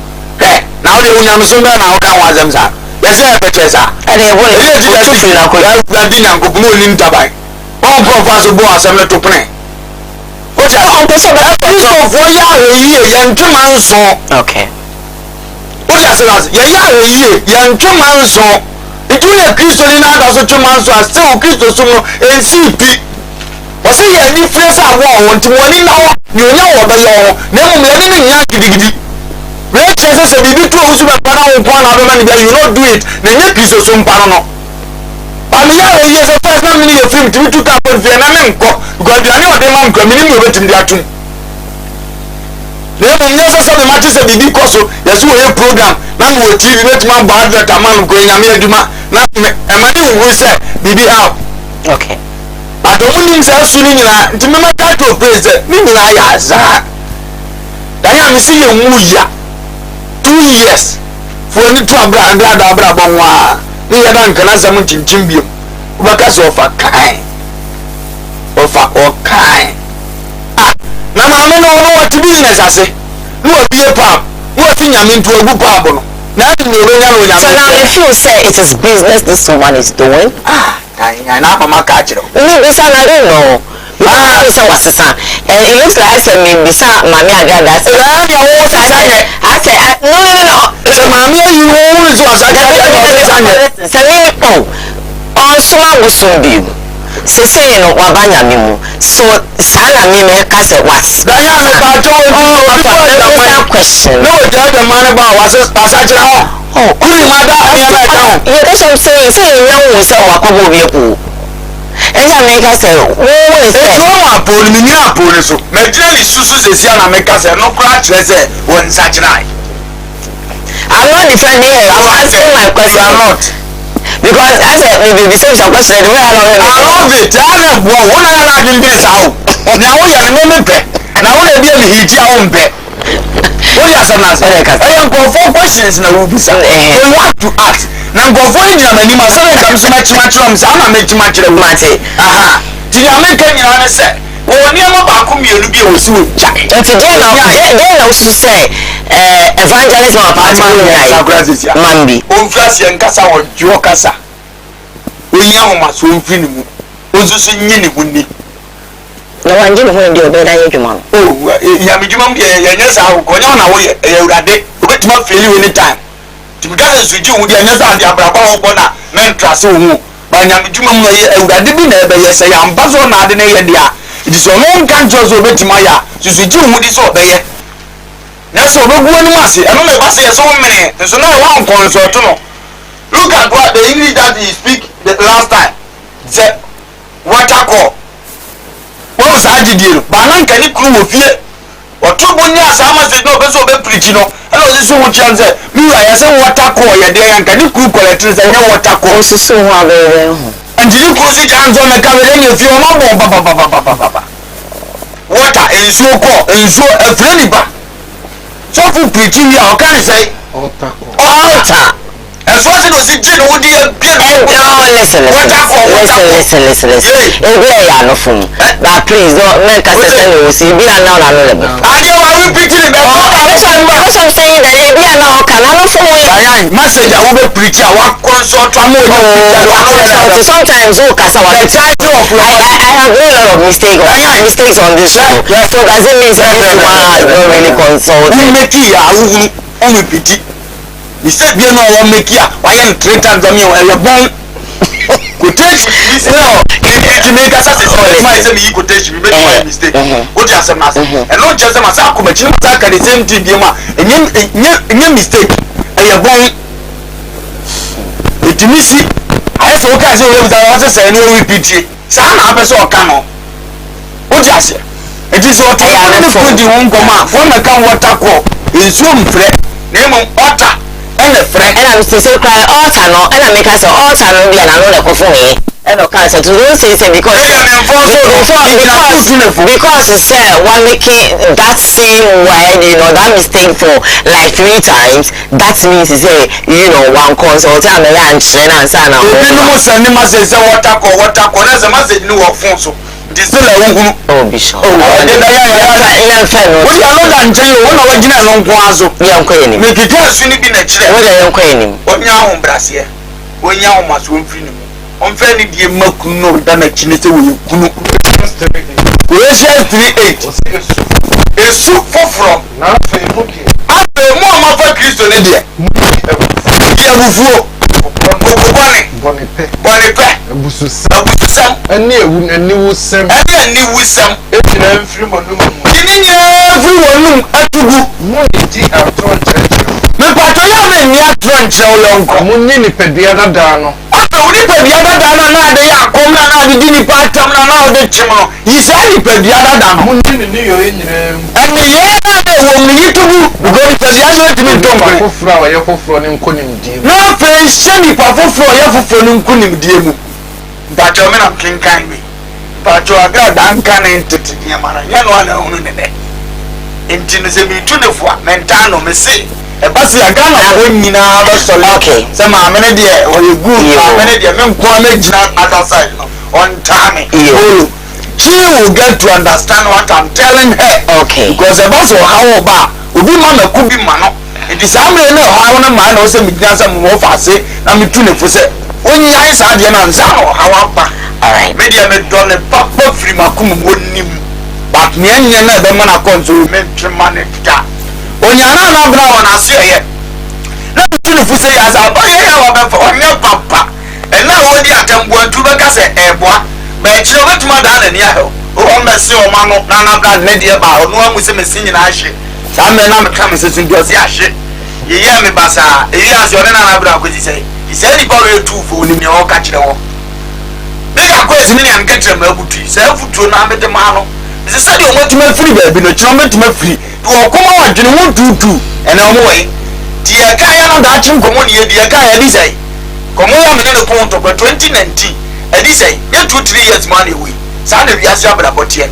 Now they will not so now can was them sir. Yes, I bet yes, and they will not go in Tabai. All professor boss and let to play. What I person for young 2 months so okay. What I said, young 2 months so it will a Christian in others 2 months so still Christo sumo and CP. Was he any friends I want to 1 hour? You know what the law, never letting me Red chances of the two who are one man, you not do it, the neck is so parano. I'm here, yes, a first time a film to took up with Vietnam, because you know the man coming in with him there too. Never never saw the matches of the big coso, yes, we have program, now we TV, let man bad that a man going, I'm here, nothing, and my name will say, BB out. Okay. But the only things are soon in that, to remember that to praise it, meaning I ask that. I am seeing a 2 years for any to abra bonwa ni ya dan kana zamu cincin biyo ubaka so fa kai of fa okay na maame no what business ase no be a pub what nyame nto agu pub no na no nya no nyame so now if you say it is business this woman is doing na mama ka kire me bisa na don't know so what's the and it looks like I said me bisa mami agaga say ya wo sa say I say no so mami you wo so sa ka say me so I was so big se say no wabanya me mu so sana me ka say what na ya me ba to question no the man ba was pasa kire kuri ma da ya na down yeah that's what I'm saying say you know say wakobo bi ku esa meka say wo is it no apol mi ni apol so medreli susu se sia na meka say no kra kire say won sa kire I'm not defending her. I'm asking my question. You are not. Because I said maybe the same question. I love it. I love what one I like in this house. Now we are no me. Now we are being hit your own pet. What you are saying? I am going for questions now. We be saying we want to ask. Now go for you. Many must say come so much. I'm make much. Aha. Did you make any answer? Oh, near my back, you will be also. And today now also say evangelist or party Mambi. Umfasi and Cassa or Jokasa. We young must win film. Also singing in Windy. No one didn't win your bed. Oh, Yamijum, yes, I'll go on away a day. Wait, not feel you anytime. To be done with you, the another and the Abraham Bona, men trust you. By Yamijum, I didn't know yes, I am Bazo Nadine. It is your own country of Betimaya. You should do what is over there. That's all. No one must say. I don't know if I say so many. There's no one concert. Look at what the English that he speak the last time. Say, what I call. What was I did? Banan can you crew of here? Or two bunya, some said no, but so be preaching. Hello, this is what you say. Me, I say what I call your day and can you crew collectors and know what I call. Also, so well. And you could sit hands on the camera if you are not water and so called and so a friendly back. So for preaching, how can I say? Altar. As far as it was a general, listen. But please don't make us say be now. I know I will preach it. That's what I'm saying. That be now can I not message I will be preacher. What consult? Sometimes I have a lot of mistakes on this show. So does it mean that I don't really consult? We make it. I will pity. He said, you know, I make ya. Why am 3 times on you? And you're born. Quotation. No, to make us as my quotation, we make a mistake. What you say, master? And not just a massacre, but you attack the same thing, and you mistake. And you're born. It me see. I saw Cassie with the answer saying, no repeat. Some happens or come on. What you say? It is what I am going to come out. When I come, what I call is room fret. Name of Otter. And I'm still crying altar no and I make us altar no be and I know the for me and okay so to don't say because you say one making that same word that mistake for like 3 times that means you say one consult and and answer now no send message what I call as a message no phone so this is oh bishop what you know that you want original no kwazo make it just ni bi na kire what you know kwanim onya ho brase onya ho maso mfiri ni on fe ni die makuno da na kine se wo kunu Ephesians 3:8 esu foforo na fe mo die abe mo ma fa Kristo ne die ya bufuo bonipe abususam eniwusam etina mfiri monum kininya mfiri monum atugu mo yiti atronche me pato ya me ni atronche olonko mo ni nipadua dada no nipadua dada no na de yakom na de di nipatam na de chimo yisa nipadua dada no mo ni yo enyina ene ye na wo mi yitugu go nipadua no timi tomba foforo wa ye foforo ni nkonim die no fe sheni pa foforo ye foforo ni nkonim die mu pato me na kinkan mi pato aga dan kan entity ni amara ye no ana hunu ne de enti se mi tunefo mentano me se e basi aga na ho nyina ba solo okay se ma me ne de o ye good ma me ne de me nko me gina other side no on time she will get to understand what I'm telling her. Okay. Because the boss will how about obi mama could be mano. It is I'm in how on a man or some midnight more fast. I'm in tune for say. When you eyes are the answer, how about. Alright. Maybe I'm a dollar papa free Makum wouldn't him. But me and you know the man I come to mention money. When you're not now and I see it. Let me tell you for say as I buy a for your papa. And now what the attempt were to make us a boy. But you know what my dad and Yahoo. Oh, I'm a so man of none of that lady about no one with him singing I shit. Some men are coming to sing your shit. You hear me, Bassa? He has your name, I say. He said he got a 2 for him, you all catch the wall. They are question and get them a booty. Self to number the man. It's a study of what you may free, baby, no chummet to me free. To come out, you won't do two, and no way. Dear Kaya, that you come on here, dear Kaya, this say. Come on, in the point of 2019, and this say, get 2-3 years money away. Sunday, we are shabba about here.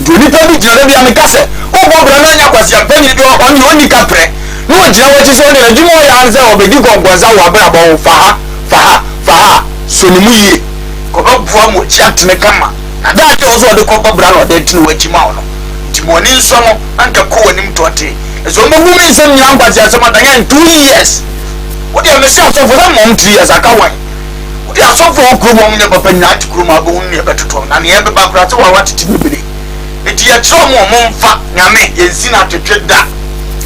Do you tell me, Jeremy, I'm a castle? Oh, Bobrana was your penny door on your only capre. No one knows what is only a junior answer or the Duke was our about Faha, Solomui. Come up from chat in the camera. And that also the copper brother that you were Timon. Timon in summer and a cool him 20. As one woman is some young but there's some other 2 years. What do you myself for them on 3 years? I can't wait. What do you have so for a crew woman of a night crew my bone near better tone and the other background I wanted to be. It's a trauma among fat Yame is seen at the trade that.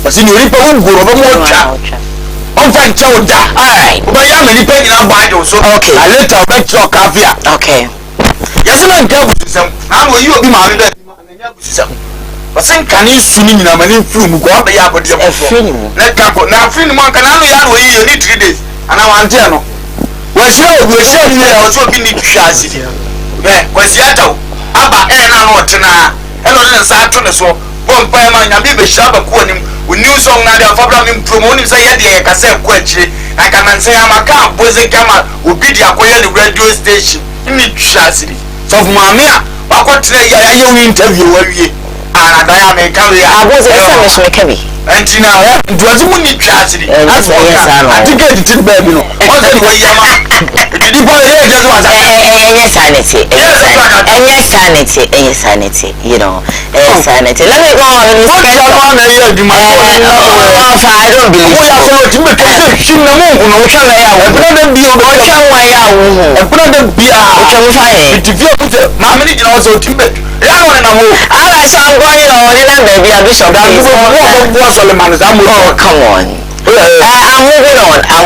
But in your people who go over more child. On find child that. Alright. But I am a penny in our Bible, so okay. I let her bet your caviar. Okay. Yes, I'm going to some. How will you be married? But then can you swim in a many film? Go up the yard with your film. Let Capo now film one can only have you need 3 days. And I want to know. Well, sure, we're sure you also be need to share city. Yeah, was Yato. Abba, and I know tonight. Hello, Saturn, so one fireman, and maybe sharp a quoting with new song now. They're probably promoting say, I can say, question. I can say, I'm a car, boys and camera will be the acquired radio station. In the chassis. So, Mamma, what today you interview where you and I am a carrier. I was a Kevin. And now, it was only chassis. That's what I think it to baby. What's the way you are? Yes, sanity. And yes, sanity. And yes, sanity. You know, sanity. Let me go on. I don't believe I'm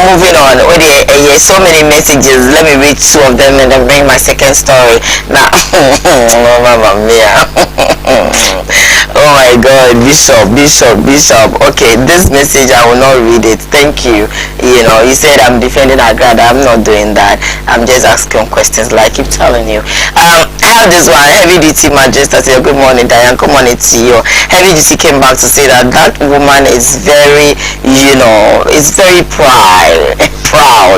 moving on. So many messages. Let me read 2 of them and then bring my second story. Now, Mamma mia. Oh my God, Bishop. Okay, this message I will not read it. Thank you. You know, you said I'm defending Agrada. I'm not doing that. I'm just asking questions like I keep telling you. I have this one. Heavy Duty Majesty said, good morning, Diane. Good morning to you. Heavy Duty came back to say that woman is very, you know, is very proud.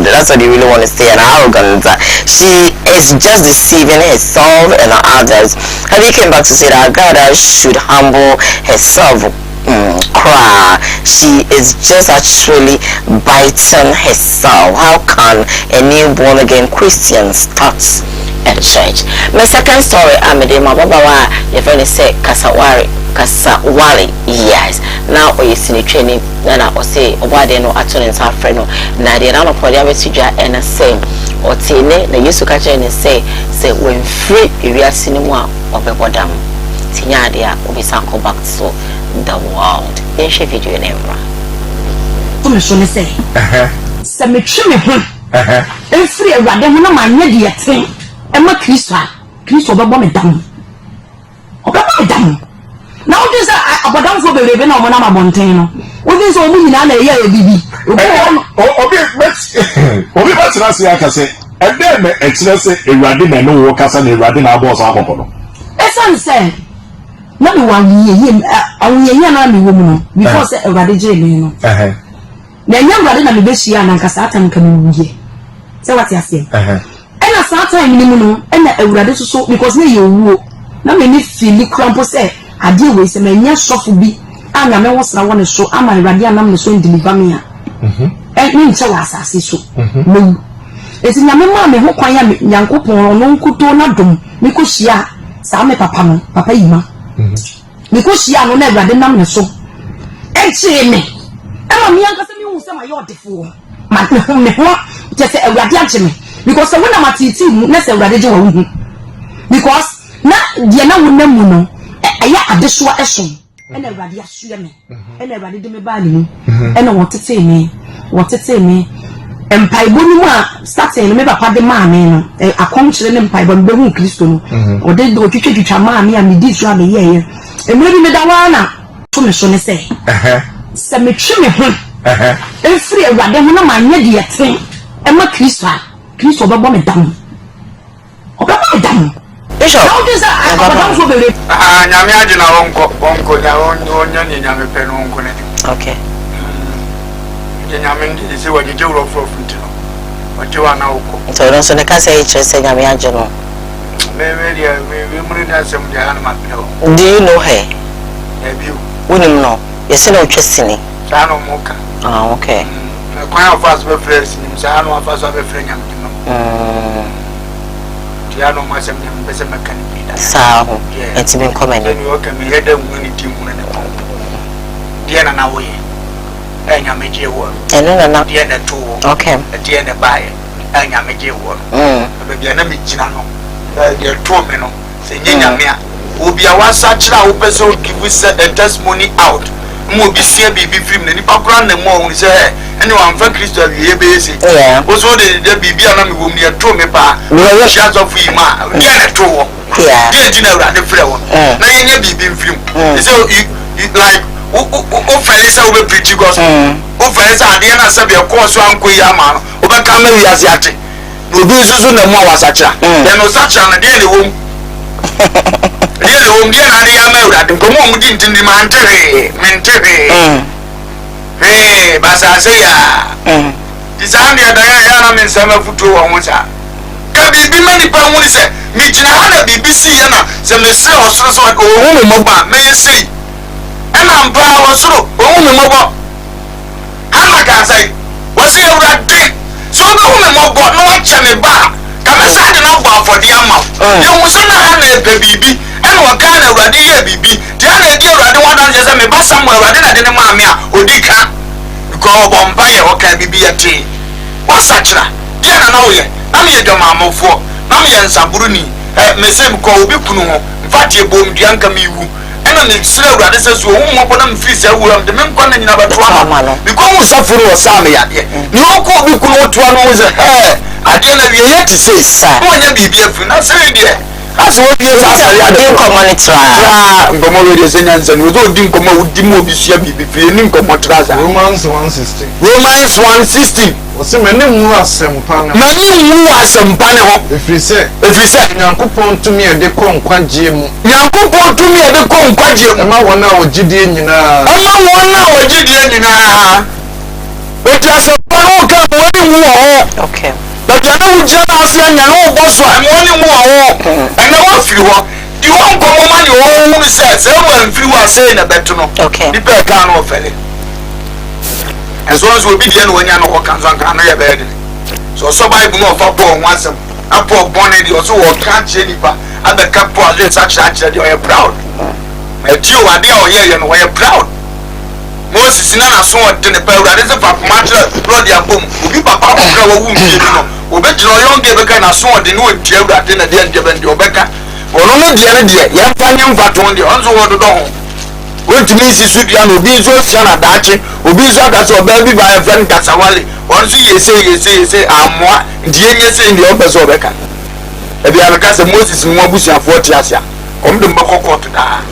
That's what you really want to say, and arrogant. She is just deceiving herself and others. Heavy came back to say that Agrada should humble herself. Cry. She is just actually biting herself. How can a new born again Christian start a church? My second story, I'm my baba. Your friend say Kasawari. Yes. Now we see training. Then I say, why they no attorney is our friend. Now they don't know the suja and say, or tine. They used to catch and say when free we are cinema of a bodam. Tinya dia obisa go back to the world. Then she video in ever. Come so me say. Se me twi me ho. Free awade ho na manye de yete. E ma Kristo bebo me dam. Obebo me dam. Now this abodam fo bebe na omo na mabonten no. Odi so omo nyina na eya bibi. Obi ba tira se aka se. E dem e tira se ewade na no wo kasa na ewade na abo so akoko no. Esan say na me wan ye na me wo mu no before say ewade je me no. Na nya ewade na me be hia na nkasa atam ka me wuye. Say what you say. Na sa time ni mu no na ewade so because na ye wuo na me ni feel crampo say ade we say me nya sofo bi anya me wo sra won so ama ewade anam ne so deliver me a. Ni nche wa asase so. No. Eti nya me ma me ho kwan ya Yankopon no nkuto na dom me ko hia sa me papa no papa yima me ko hia no na awurade nam ne so enche me e me yanka se me hu se ma yo defo ma me ho je se awurade anche me because when am atiti mu na se awurade je wo hu because na de na wonam mu no aya adeso eso e na awurade asue me e na awurade de me ba ni mu e na wotete me empaibo ni mu a starting me papa de ma me no akonkyere ne empaibo be hu Kristo no o de do twitwa ma me a me di so a me ye emre me da wana to me so ne se se me twi me ho efri awurade ho na ma nya de yete e ma Kristo babo me dam Bishop how does that nyame agina wonko da wonya ni nyame pe no wonko ne okay nyame ndi se waje wuro frofunti no waje wa na woko so don so ne ka say chese nyame agino me muri da sem dia na ma pe do you know her ebiu wonim no yesi na otwesini sa no moka okay kwa afas be fresh ni sa no afas be fresh nyame no ya no ma sem nyame be se mechanic da sa ho enti comment ni o ka me heda mu ni tim mu ne ko dia na wo ye enya meje wo eno na dia na to okay dia na bae enya meje wo be bia na me gina no dia to me no se nyenya me a obi a wasa kira wo pese o give a testimony out mo bi sia bibi film na nipa kura na mo ohun se ene wa mfa Kristo awie be ese o so de bibi ana me wo me to me pa shots of him a dia na to wo dia gina urade frɛ wo na yenya bibi film so you like o fele sa o be preach gospel o fele sa ade na se be ko so anko yi ama no o be ka ma wi ase ate no bi susu na mo wasakira then o sakira na dia le wo ele o mbia na ya ma urade ko mo mudi ntindi ma ntere basa se ya disandi ya daga na men sama futu wa musa ka bibi mani pa hu ni se mi gina na bibi si ya na se me se osoro so o hu me mo ba me si ana mpa osoro o hu me mo ba ana ka sai wasi urade so be hu me mo ba no wa che me ba ka me sa de na ba for di ama ye hu so na na e bibi ana wa ka na urade ye bibi di ana e di urade wa dan je se me ba samuel urade na de ne ma me a odika because bomba ye o ka bibi ye ti wasachira di ana na wo ye na me ye do ma amofo na me ye nsaburu ni me se ko obi kunu ho mfati e bom di anka me wu ena me sira urade se so hu mo na me fi se wu de me nkwa na nyina ba to ama because wo safuru o sa me yade ni o ko obi kunu o to ano wo se ade na wie ye ti se sa mo nya bibi afi na se de aso wo die sa sa ya de commonitra ngomo we de se nyanza ni wo di ngomo wo di mo bi sia bibi fi ni ngomo tra sa Romans 1:16 Romans 1:16 Ose mene mu asempa ne ho efrise Nyankopon tumi e de ko nkwagye mu ma wona ogidie nyina Otra no ka woni mu ho okay but ya no jana asia nya no boso am woni mu ho and na wa firi ho di won ko mo mani ho mu se mo firi wa say na beto no okay di pe ka no fele as long as we be there no nya no ko kan so kan no ye be so Bible no fa bo ho asem apo born e di so wo kan che nipa abeka po ale sa cha di o ye proud ma ti o ade o ye no ye proud Moses na so de ne pa urade se fa komatra Lord ya bom obi papa ko kra wo wu mbi no obe jiro yonge beka na so de ne o ti urade na de nje bende obeka ono no de ne de ya fanye mfato de onzo wo do ho wotumi si su dia no obi zo sia na dachi obi zo aka so oba bi ba friend kasawale onzo yese amwa die nye se ndi obeso obeka ebi alaka se Moses mu abusia fo ti asia komdo mbakoko to da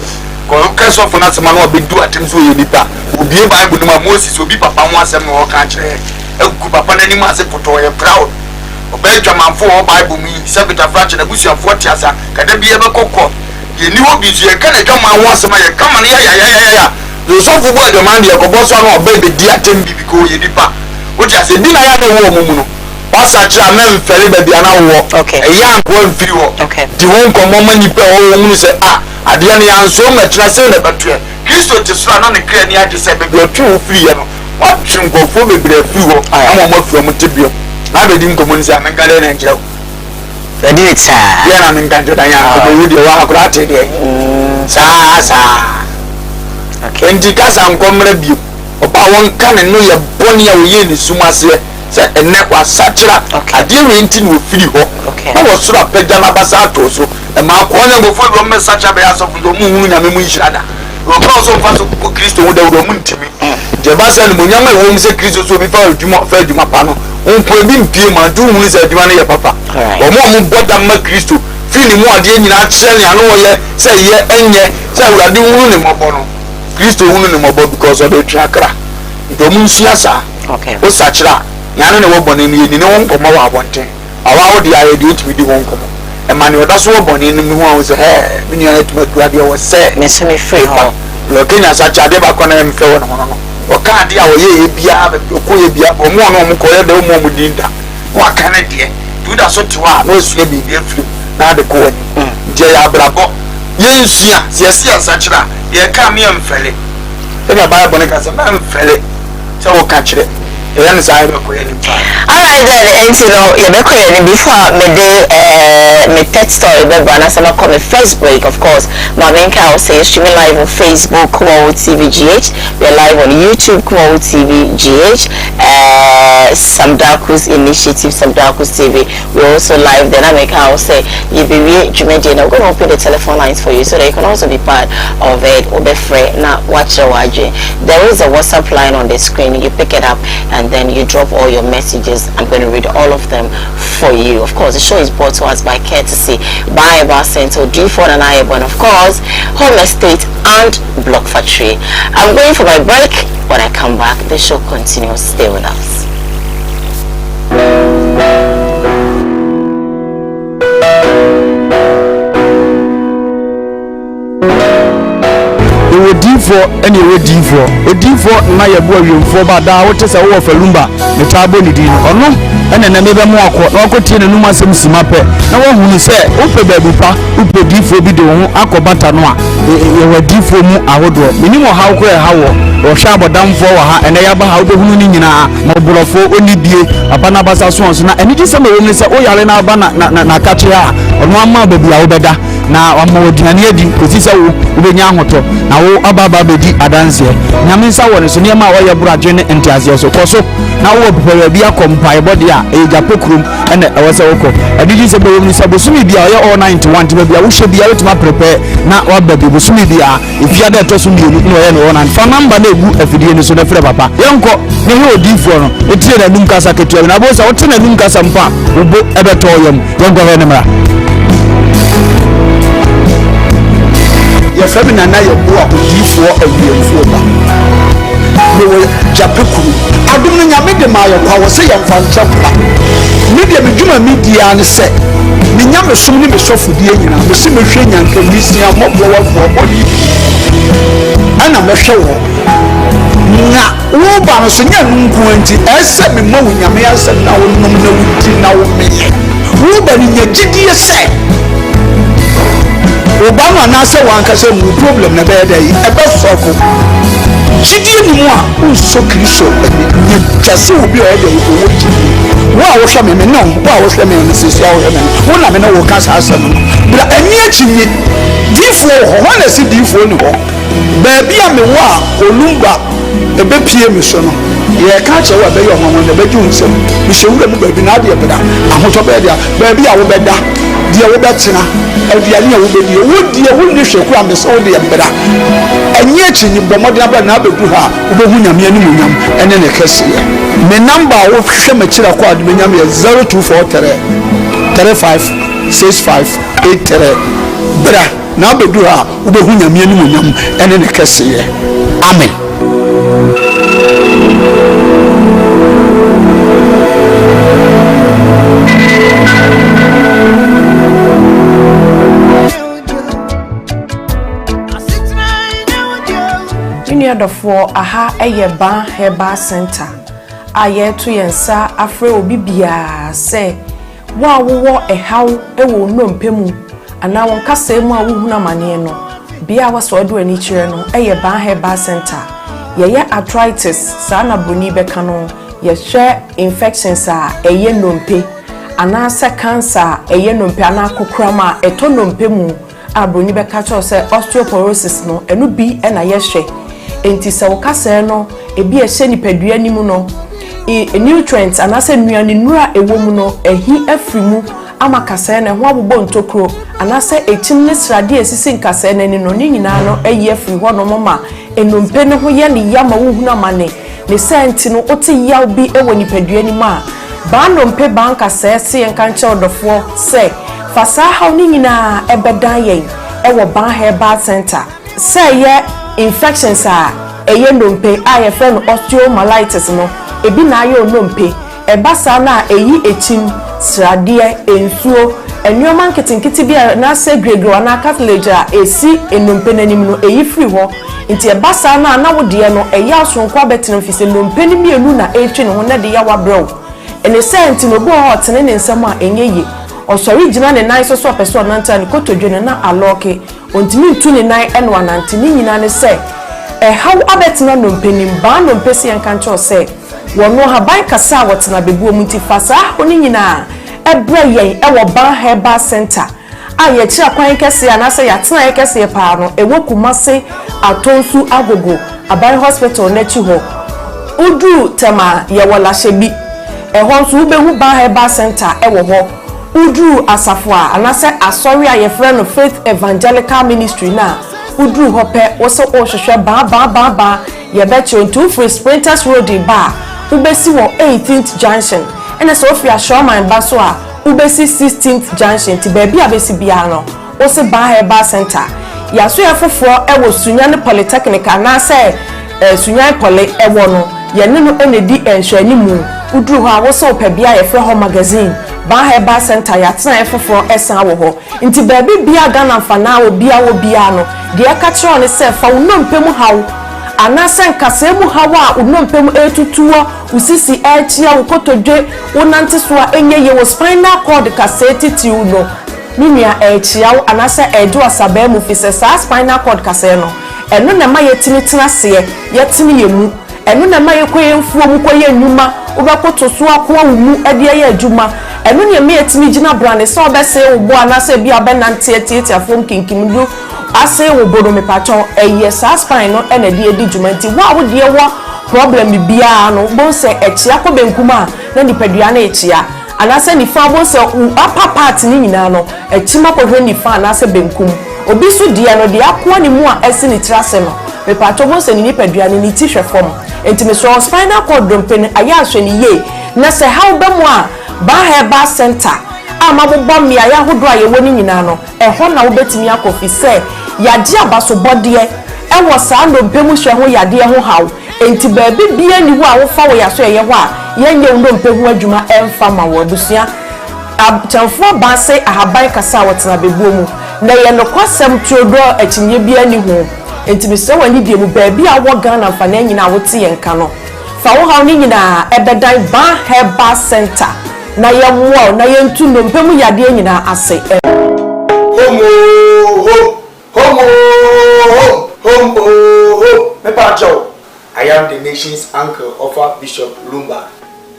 ko kaso fo na sema no obedu atem so ye nipa obi Bible no Moses obi papa ho asem no ka kire egu papa na ni ma se poto ye proud obedwa manfo ho Bible mi se beta fraction abusia fo ti asia kada bi e bekoko ye ni obi zu ye kana dwa ho asem ye kama na ya yo so fu bo demand ye ko boso no obebe di atem bi ko ye nipa o ti ase bi na ya na wo mu no wasa kira men fere ba bia na wo e ya ko mfiri wo di won ko mo mani pe wo mu se ade na ya nso ma kira se na batue Kristo ti sura na ne kra ni ade se be otu ofiri ye no wa twinko bebre firi wo ama mo firi mo tebio na be di nkomo nsi amengale na ngira Fedita. Yeah, I'm in Canada. I am with the Wakura today. Sa. Okay. And the gas and come review. About one can and know your bonny away in the Sumase. Say a neck was such a dear renting with free hope. Okay. I was sort of Pejana Basato, so a mark one before Roman such a bear of the moon and Mishada. We'll also pass to Christo with the woman to me. Jabasa and Munyama won't say Christo so before you might fed you mapano. On Prebin Pima, 2 minutes at Duane, papa. Or more bought than Christo. Feeling more than you actually, I know, say, yeah, and yeah, say, we are doing him upon Christo woman because of the chakra. The moon siasa. Okay. What's such that? Yana no born in you no one come out one thing. Allow the idea to be the one come. And man, that's what born in me was a hair. When you had to make radio was said, Miss me free home. Looking at such a deba con and fell on. Or can't dear, ye be a Koya or more no Koya no more within that. What can I do? Do that so to our no swimming be a flu. Now the Koya. Jaya Bravo. Yes, yes, such that. Ye come here and fell it. Then a Bible as a man fell it. So we'll catch it. Alright then, and you know, before my pet story, but when I said my first break, of course, my main cow says streaming live on Facebook, Koowaa TV GH. We're live on YouTube, Koowaa TV GH. Samdaku's initiative, Samdaku's TV. We're also live. Then I make cow say, you be Jumanji, I'm going to open the telephone lines for you so that you can also be part of it. Or be free. Now, watch your watching. There is a WhatsApp line on the screen. You pick it up and then you drop all your messages. I'm going to read all of them for you. Of course, the show is brought to us by courtesy by Bar Center, D4 and I, of course, Home Estate and Block Factory. I'm going for my break. When I come back, the show continues. Stay with us. D4 and you D4. D4 na yabo yumfo ba da wote se wo falumba ne tabo ni din ono ene na mebe mu akọ na okotie ne numa sem simape na wo hunu se ope baby pa ope D4 bi de wo akobata no a ye D4 mu ahodo minimo ha ko e hawo wo hwa abodamfo wo ha ene ya ba ha wo hunu ni nyina na oborofo oni bie abana basa so na ene di se me wo ni se o yare na aba na kache a ono ama baby a wo beda na wama wodinane adi kosi se wo ubenya ahoto na wo ababa bedi adanse nyame nsa wo ne so niam a wo ye buradwe ne entiase so koso na wo pepe bia kompai body a eja pokrum ene ewo se woko adidi se bo ni se bo sumi bia ye all 91 te bia wo hye bia wetima prepare na wa baby bo sumi bia ifia da to so mi ni no ye no na fa number na egu afidie ni so na frɛ papa yenko ne he odifo no etie na num kasa ketua na bo se wo te na num kasa mpa wo bo ebeto yam yenko he ne mra ya fabi na ye bo odifo awiemfo ba no japekuru adum no nyame de ma yo kwa wo se ye mfa ntwapa media medjuma media ne se me nyame som ne me sofodie nyina me se mehwe nyanka misia mobbo wafo odi ana mehwe wo na wo ba no so nya nunku anti ese me mo nyame ase na wo nom na wuti na wo meye wo ba ni nyagidie se Obama na se wanka se mu problem na be dey e be soko jidie ni mu a unso kristo ni kase obi o dey wo jidie wo a wo hwa me no wo a wo hwa me no se sia wo me wo na me no wo ka sa asem bra ani akinyi difo ho na se difo ni ho ba bia me wo a olumba e be pie me so no ye ka che wo be yo ho no be ju nsem me se wura mu ba bi na de beda ahoto be dia ba bia wo beda dia wo betina aduane a wo bedi wo dia wo ni hweku amese wo de mbeda enye akinyi bomode aba na abedu ha wo behu nyame ani munyam ene ne kese me number wo hwe makira kwa adu nyam ye 0243 356583 bra na abedu ha wo behu nyame ani munyam ene ne kese amen. Adofo aha eyeba heba center aye to yensa afre obi bia se wa wo ehaw ewo nnompemu ana won kasa mu a wo huna mane no bia waso do ani kire no eyeba heba center ye arthritis sa na boni beka no ye hwe infections a eye nnompe anaasɛ cancer ɛyɛ nnompe ana kokrama ɛtɔ nnompe mu abroni bɛka kyerɛ sɛ osteoporosis no ɛno bi ɛna yɛhwɛ enti sɛ wo kasa no ebi ɛhyɛ nipadua ni mu no nutrients anaasɛ nnuane nura ɛwɔ mu no ɛhi afiri mu ama kasa na ho abobɔ ntokro anaasɛ ekyim ne srade esisi nkasa na ni no ne nyinaa no ɛyi afiri hɔ no mama ennompe ne ho yɛ ne yama wo hunu amane ne senti no ote yaw bi ɛwɔ nipadua ni ma ba nnompe ba nkasa se yɛn kan kyerɛ ɔdɔfoɔ sɛ fasa haw ne nyinaa ɛbɛdan yɛn ɛwɔ ban herbal center sɛ yɛ infections a ɛyɛ nnompe a yɛfrɛ no osteomyelitis no ebi na ayɛ nnompe ɛbasa na eyi ekyim sradeɛ ensuo enwoma nketenkete bi na sɛ gregro na cartilage a esi ennompe nanim no eyi free hɔ nti ɛbasa na wodie no ɛyɛ asonko abɛtena mfise nnompe ne mienu na etwe ne ho na de ya wabrɛw ene senti no bo hɔ tene ne nsɛm a enye yi ɔsɔre gyina ne nan so ɔpɛsɛ ɔnanta ne kotodwe ne na alɔke ontimi ntu ne nan ɛno anante ne nyina ne sɛ ɛhaw abɛtena nnompe nim ba nnompe se yɛn kan kyerɛ sɛ wɔno haban kasa a wɔtena bebuo mu nti fasa hone nyinaa ɛbrɛ yɛn ɛwɔ ban herbal center a yɛkyerɛ kwan kɛse anasɛ yɛatena yɛ kɛse paa no ɛwɔ Kumase Atonsu Agogo Aban hospital n'akyi hɔ udu tema yɛwɔ lahyɛ bi ɛhɔ nso wobɛhu ban herbal center ɛwɔ hɔ udu asafo a anasɛ asɔre a yɛfrɛ no Faith Evangelical Ministry na udu hɔ pɛ wɔsɛ ɔhwehwɛ baa yɛbɛkyerɛ ntu free Sprinters Road ba ubesi wɔ 18th junction ene so ofi ashoman ba so a ubesi 16th junction ti baabi a besi bia no wo se ban herbal center ya so yafoforo e wo Sunyane Polytechnic na se Sunyane Poly e wo no ye ne no enedi enhwani mu uduru ho a wo se opabia ye frɛ ho magazine ban herbal center ya tena yafoforo esan wo ho nti baabi bia Ghana fa na wo bia no de aka kyerɛ ne se fa wo nnompe mu hawo anasen kasemu hawa unompem etutuo usisi echia ukotodwe unante so enye ye wo spinal cord kaseti ti uno minia echia anase edu asabe mu fise sa spinal cord kase no eno na ma yetimi tenase yetimi yemu eno na ma yekoyemfuo mu koye nnuma ubekoto so akwa mu ede ye adwuma eno ne me yetimi gina brane so obese wo bo anase bia benante etiafom kinkimdu ase wo bodo me pacho eye sa spine no ena de edi dwumanti wa wo de wo problem bia no bon se echia ko benkuma na nipadua na echia anase ni fa bon se upper part ni nyina no echima ko hwe ni fa anase benkum obi so de no de akwa ni mu a ese ni trase no me pacho bon se ni nipadua ni ti hwe fom enti me so spinal cord dompen aya ahwe ni ye na se how be mu a ba herbal center ama bobɔ mmea ya hodo a yɛwɔ ni nyina no ɛhɔ na wobetimi akɔfi sɛ yade abasobɔdeɛ ɛwɔ saa ndompe mu hwɛ ho yade ho haw enti baabi bia ni ho a wofa wo yaso ɛyɛ hɔ a yɛnyɛ ndompe ho adwuma ɛmfa ma wo abusua abkyɛmfo ba se ahaban kasa wɔtena bebuo mu na yɛ no kwasɛm tuodo akyinye bia ni ho enti me sɛ wani die mu baabi a wɔ Ghana fa na nyina wote yɛn ka no fa wo haw ni nyina ɛbɛdan ban herbal center na yɛmwo na yɛntu ndompe mu yade nyina ase I am the nation's uncle of Bishop Lumba.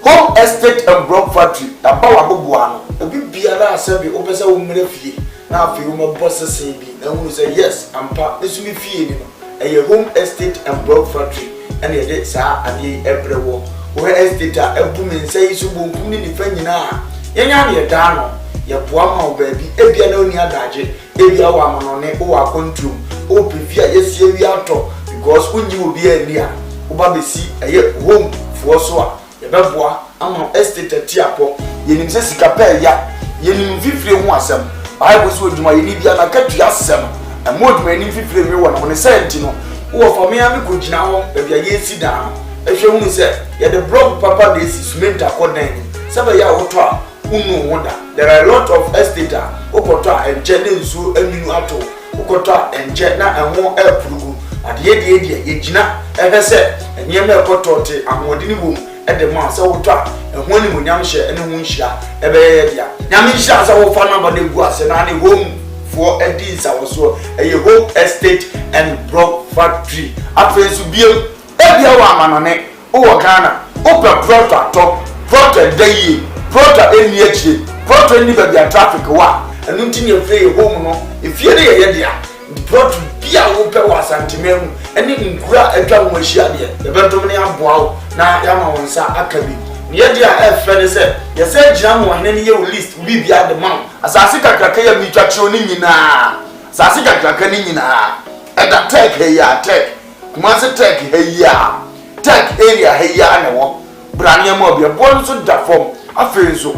Home estate and block factory. Abawa bobuano. Ebi biara asebi opese wo mre fie. Na afi wo mboss se bi. Na wo say yes, ampa esu mi fie ni no. Eye home estate and block factory. And ye dey sa ade ebrewo. Wo estate a ebu men say isu bonkum ni nifa nyina. Yenya na ye da no. Ye boa ma wo baabi. Ebia na oni adaje. Ebia wo amonone wo akontrum. O prefia yesie wi ato because unyi obi ani a uba besi eye home for so a yebeboa ama estate atiapo yenim se sika pa ya yenim fifire ho asem bible so odwuma yeni bia na katua asem amodwuma yenim fifire mi wo na ne senti no wo fa me am ko gina ho e bia yesi dan ehwe hu se ye the block papa dey cement akodan se ba ya woto a unu woda there are a lot of estate a okoto a enje ne nsu aninu ato okoto a enje na enwo epurugu ade ye yegina ehese enyem ekotote amodini bom ede ma se woto a ehwo ni munyam hye ene hu nhia ebe ye dia nyam nhia se wo fa number de gu ase na ne home for edi sa wo so eye home estate and block factory afensu biem ebia wa amanone wo Ghana ope product top product dey product eni echi Proto ni baby a traffic wa. Enu nti ne free home no. Efie ne ye dia. Proto bia wo pe wa santimemu. Ene nkura atwa mo ahia de. Ebentom ne aboa wo na ya ma won sa akabi. Ne dia e frɛ se ye se gina mo hene ne ye list bi bia de man. Asase kakraka ya mi twatwe ni nyina. Asase kakraka ni nyina. Eda tech he ya tech. Kuma se tech he ya. Tech area he ya ne wo. Brania mo bia bon so da form. Afi so.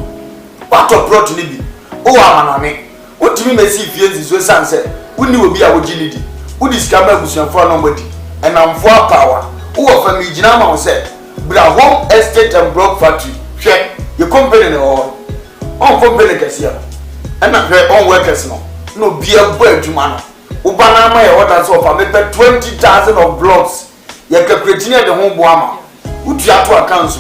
Pato plot ni bi. O wa maname. Wotimi mesi fie nzizo sanse. Woni obi a wogini di. Wodi skamba gusuanfo no mbodi. Enamfo power. Wo fa mi gina ma wo se. Bra home estate and block factory. Hwe, ye company ne ho. On company kase. Ena hwe on workers no. No bia bo adwuma no. Wo bana ma ye order so fa me 20,000 of blocks. Ye calculate ne de ho bo ama. Utu ato account so.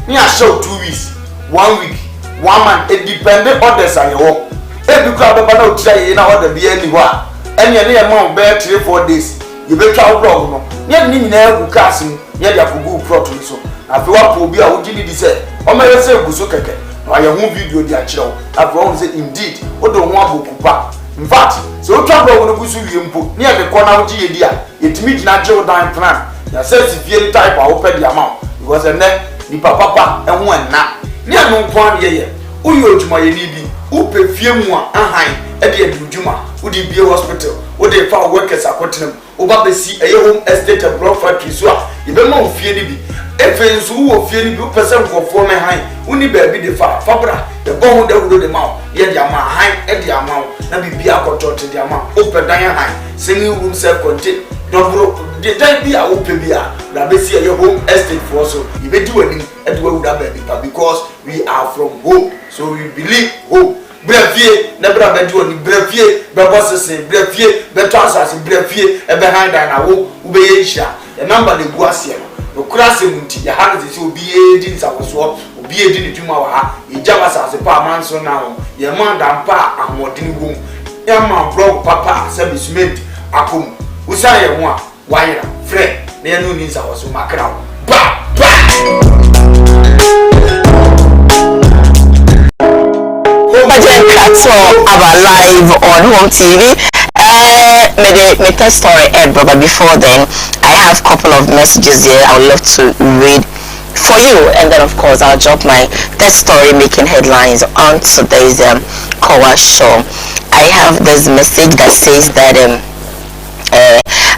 Ni a show 2 weeks, 1 week, 1 month. It dependent orders are your. Every crowd of banana try in order be anywhere. And you need a month, 3-4 days. You better out wrong. No, you need never casting. You have to go properly. So, after what will be a would you say? Or may I say, Busukake? I am one video, dear child. After all, say indeed, what don't want to back. In fact, so trouble when you put near the corner of the idea. It meets natural time plan. You says if you type, I open the amount. It was a neck. Ni papa and one na. Ni anu kwan ye. Uyo juma ye ni bi. Upe fie mu a ahan e de adujuma. Udi bi hospital. Udi fa workers akotenam. Oba be si eye home estate and block factory so a. Ye be ma ofie ni bi. Efe nso wo fie ni bi person nkofo me han. Uni ba bi de fa bra. The bon de wudo de ma. Ye de ama han e de ama. Na bi bi akotote de ama. Ope dan han. Singing room self contain. Dobro the time be a open beer. Na be see your home estate for so. You be do any at where would baby because we are from home. So we believe home. Brefie never be do any brefie be bosses brefie be transas brefie e behind na wo ube yesha. The number the go asia no krase munti ya hands is obi edi nsawoso obi edi ni dwuma wa ha. E jama sase pa manso na ho. Ye man dan pa amodini wo. Ya man blog papa service made akom. Usa ye ho a wire friend na ye no ni nsawoso makra ba Budget Catch Up live on Home TV. My third story, but before then, I have a couple of messages here I would love to read for you, and then of course I'll drop my third story making headlines on today's Koowaa Show. I have this message that says that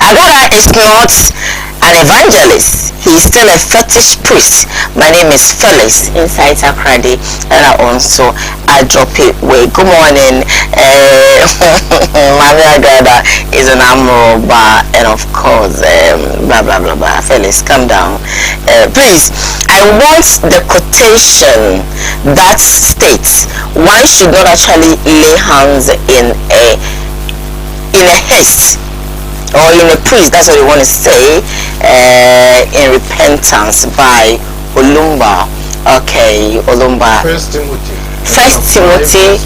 Agara is not an evangelist. He is still a fetish priest. My name is Felix inside Sakradi, and I drop it way. Good morning. Mami Agada is an Amroba, and of course, blah blah blah blah. Felix, calm down. Please, I want the quotation that states one should not actually lay hands in a haste. Or in a priest, that's what you want to say, in repentance by Olumba. Okay, Olumba. First Timothy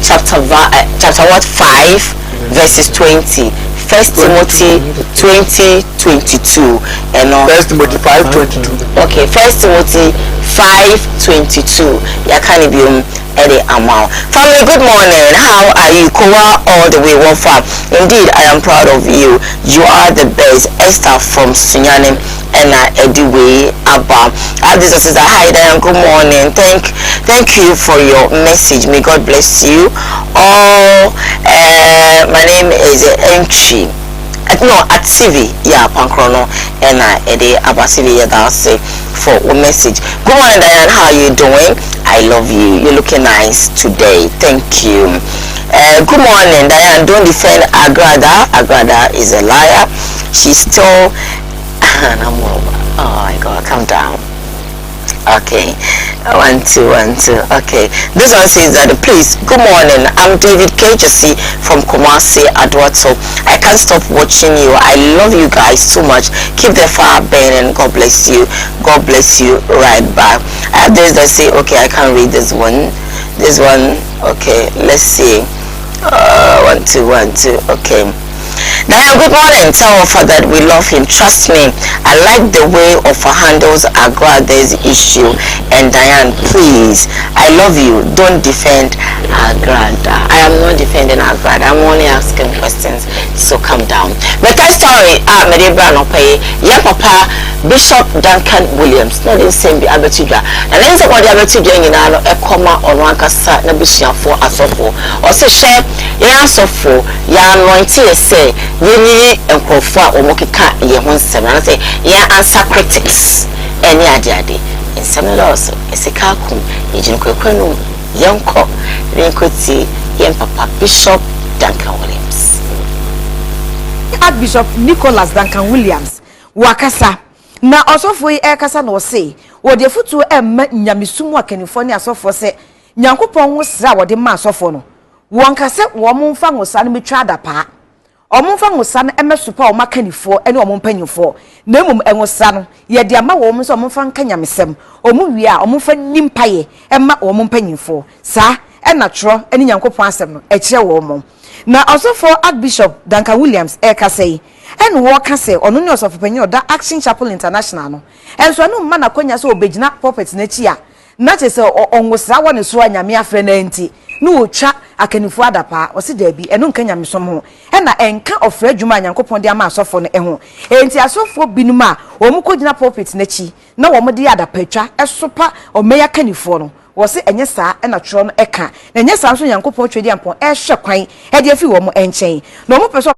chapter what 5 verses 20. First Timothy 20:22 and First Timothy 5:22. Okay, First Timothy 5:22. Yakanibium Eddie Amal. Family, good morning. How are you? Koowaa all the way far. Indeed, I am proud of you. You are the best. Esther from Sunyane and Ediwe Abba. This is a hi there. Good morning. Thank you for your message. May God bless you. Oh, my name is Entry. No, at CV, yeah, Pankrono, and Eddie Abasivi, that's say for a message. Good morning, Diane. How are you doing? I love you. You're looking nice today. Thank you. Good morning, Diane. Don't defend Agrada. Agrada is a liar. She's still. Oh my God, calm down. Okay, 1 2 1 2. Okay, this one says that please, good morning, I'm David KJC from Kumasi Adwato. I can't stop watching you. I love you guys so much. Keep the fire burning. God bless you. God bless you. Right back. I have this that say, okay, I can't read this one. Okay, let's see. 1 2 1 2. Okay. Diane, good morning. Tell Ofa that we love him. Trust me, I like the way Ofa handles Agrada's issue. And Diane, please, I love you. Don't defend Agrada. I am not defending Agrada. I'm only asking questions. So calm down. But that story, yeah, Papa, Bishop Duncan Williams, not the same Abetija. And then what the Abetija in a comma or one cassa, Nabishia for us of or say, share, yeah, so for ya anointing, say. Yeni enkofa omokika ye ho nsem na say ye answer critics any adiade nsem no also esika kum ejin kwakwanu yenko renkoti yen papa Bishop Duncan Williams. Archbishop Nicholas Duncan Williams wakasa na osofo e kasa na o say wo de futu emma nyamisumu akanifo ne asofo se nyankopon ho sra wo de ma asofo no won kase wo mfa ngosa no metwa adapa omunfa ngosa no emesupa o makanifo ene omumpanyifo na emum engosa no ye de ama wo so omunfa nkanyamesem omuwie a omunfa nimpaye ema omumpanyifo sa ena tro ene nyankopon asem no ekire wo mom na osofo Archbishop Duncan Williams ekasei ene wo kase ono ne osofo panyi oda Action Chapel International no enso no mma na kwanya so obegina pulpit na chi a na chese onwosra wo ne so anyame afre na enti no otwa akanifu adapa o se da bi eno nka nyamesom ho na enka ofra adwuma nyankopon de ama asofo no ho enti asofo binum a o mu kogina pulpit na chi na wo mu de adapa twa esopa o meya kanifo no wo se enye saa na tro no eka na enye saa so nyankopon twedi ampon hwe kwan e de afi wo mu enchen na o mu peso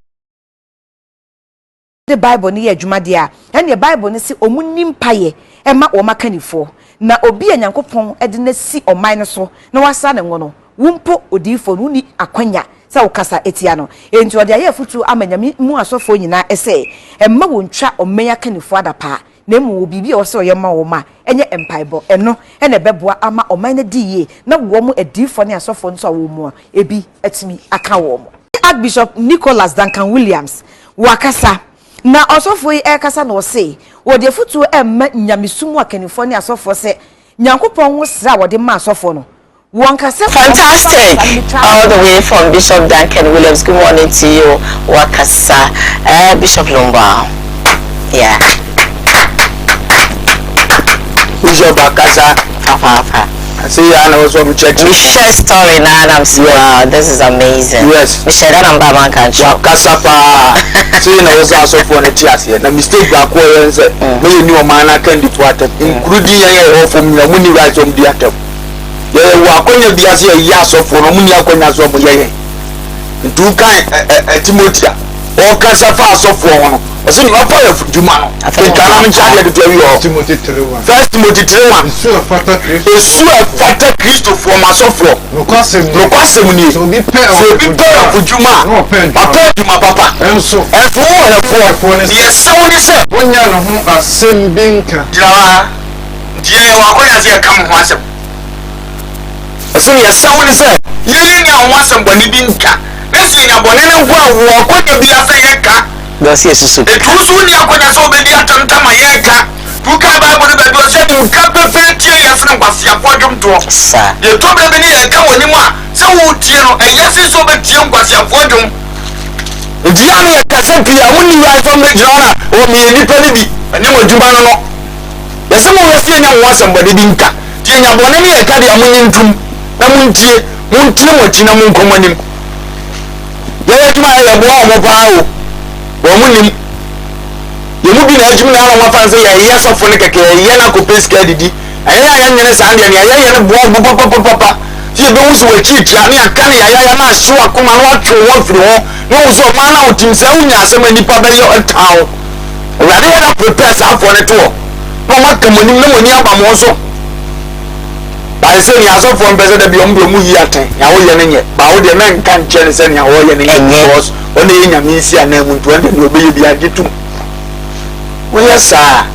the Bible ni adwuma de a ene Bible ni se o mu nimpaye ema wo makanifo na obi nyankopon e de na si o man no so na wasa ne ngono wumpo odifo no ni akwanya sa ukasa etia no enti ode aye futu amanyame mu asofo nyina ese emma wontwa omeya kanifo adapa na emu obibi o se oyema wo ma enye empaibo eno ene beboa ama oman na diye na wo mu adifo ne asofo nso wo mu ebi atimi aka wo mu. Archbishop Nicholas Duncan Williams wakasa na osofo e kasa na o se ode futu emma nyamisumu akanifo ne asofo se nyankopon wo sra wode ma asofo no. Fantastic! All the way from Bishop Duncan Williams. Good morning to you, Wakasa. Bishop Lumba. Yeah. Bishop Wakasa. I see you and also check. We share story now and I'm saying, wow, this is amazing. Yes. We share that on Baba Country. Wakasa pa. See you also for the tears here. The mistake back where say, me new man can do what, including your from your money right on the atom. Wakonya biase ya sofo no munya akonya so mo ye ntu kan Timothy o kasa fa sofo no o se no fa ya fuduma no e kana mi chade de tawi o Timothy 3:1 First Timothy 3:1 esu afata Kristo fo ma sofo no kwasem ni so bi pe fuduma papa duma papa enso efo fo ye sawo ni se wonya no ho asem binka dira die wakonya se kam ho asem so ya sound say yiri nya wasam boni binka esi nya boni ne ho awo ko de bia say yeka do se susu e tusu ni akonya so be dia tantama yeka tu ka Bible be do say tu ka be fe tie yasne kwase afodum to sa de to be ni yeka woni mu a se wo tie no e yesi so be tie kwase afodum dia ne yeka se pia woni wa so me jona o mi ni pe ni bi ene mo djuma no no yesi mo yesi nya wasam boni binka tie nya boni ni yeka de amunyi ntum na muntie mo china mun komonim ye tuma ya bo o mo ba o wo munim ye mu bi na ajum na wa fanse ya sofo ne keke ye na ko peska didi aya ya nyene sa ande ya ye ne bo papa ti be wusu wa chitia ne aka ne ya na hye akoma no atwe wo firi ho no wusu ma na otim sa unya asem nipa be ye otawo owade ya na prepare sa afo ne to no makamonim na moni aba mo so I say ni aso for mpese da bi ombo mu yi aten ya wo ye nenye ba wo de men kan chere se ni ya wo ye nenye because one ye nyame isi anan mu to ande no be ye bi agitum wo ye sa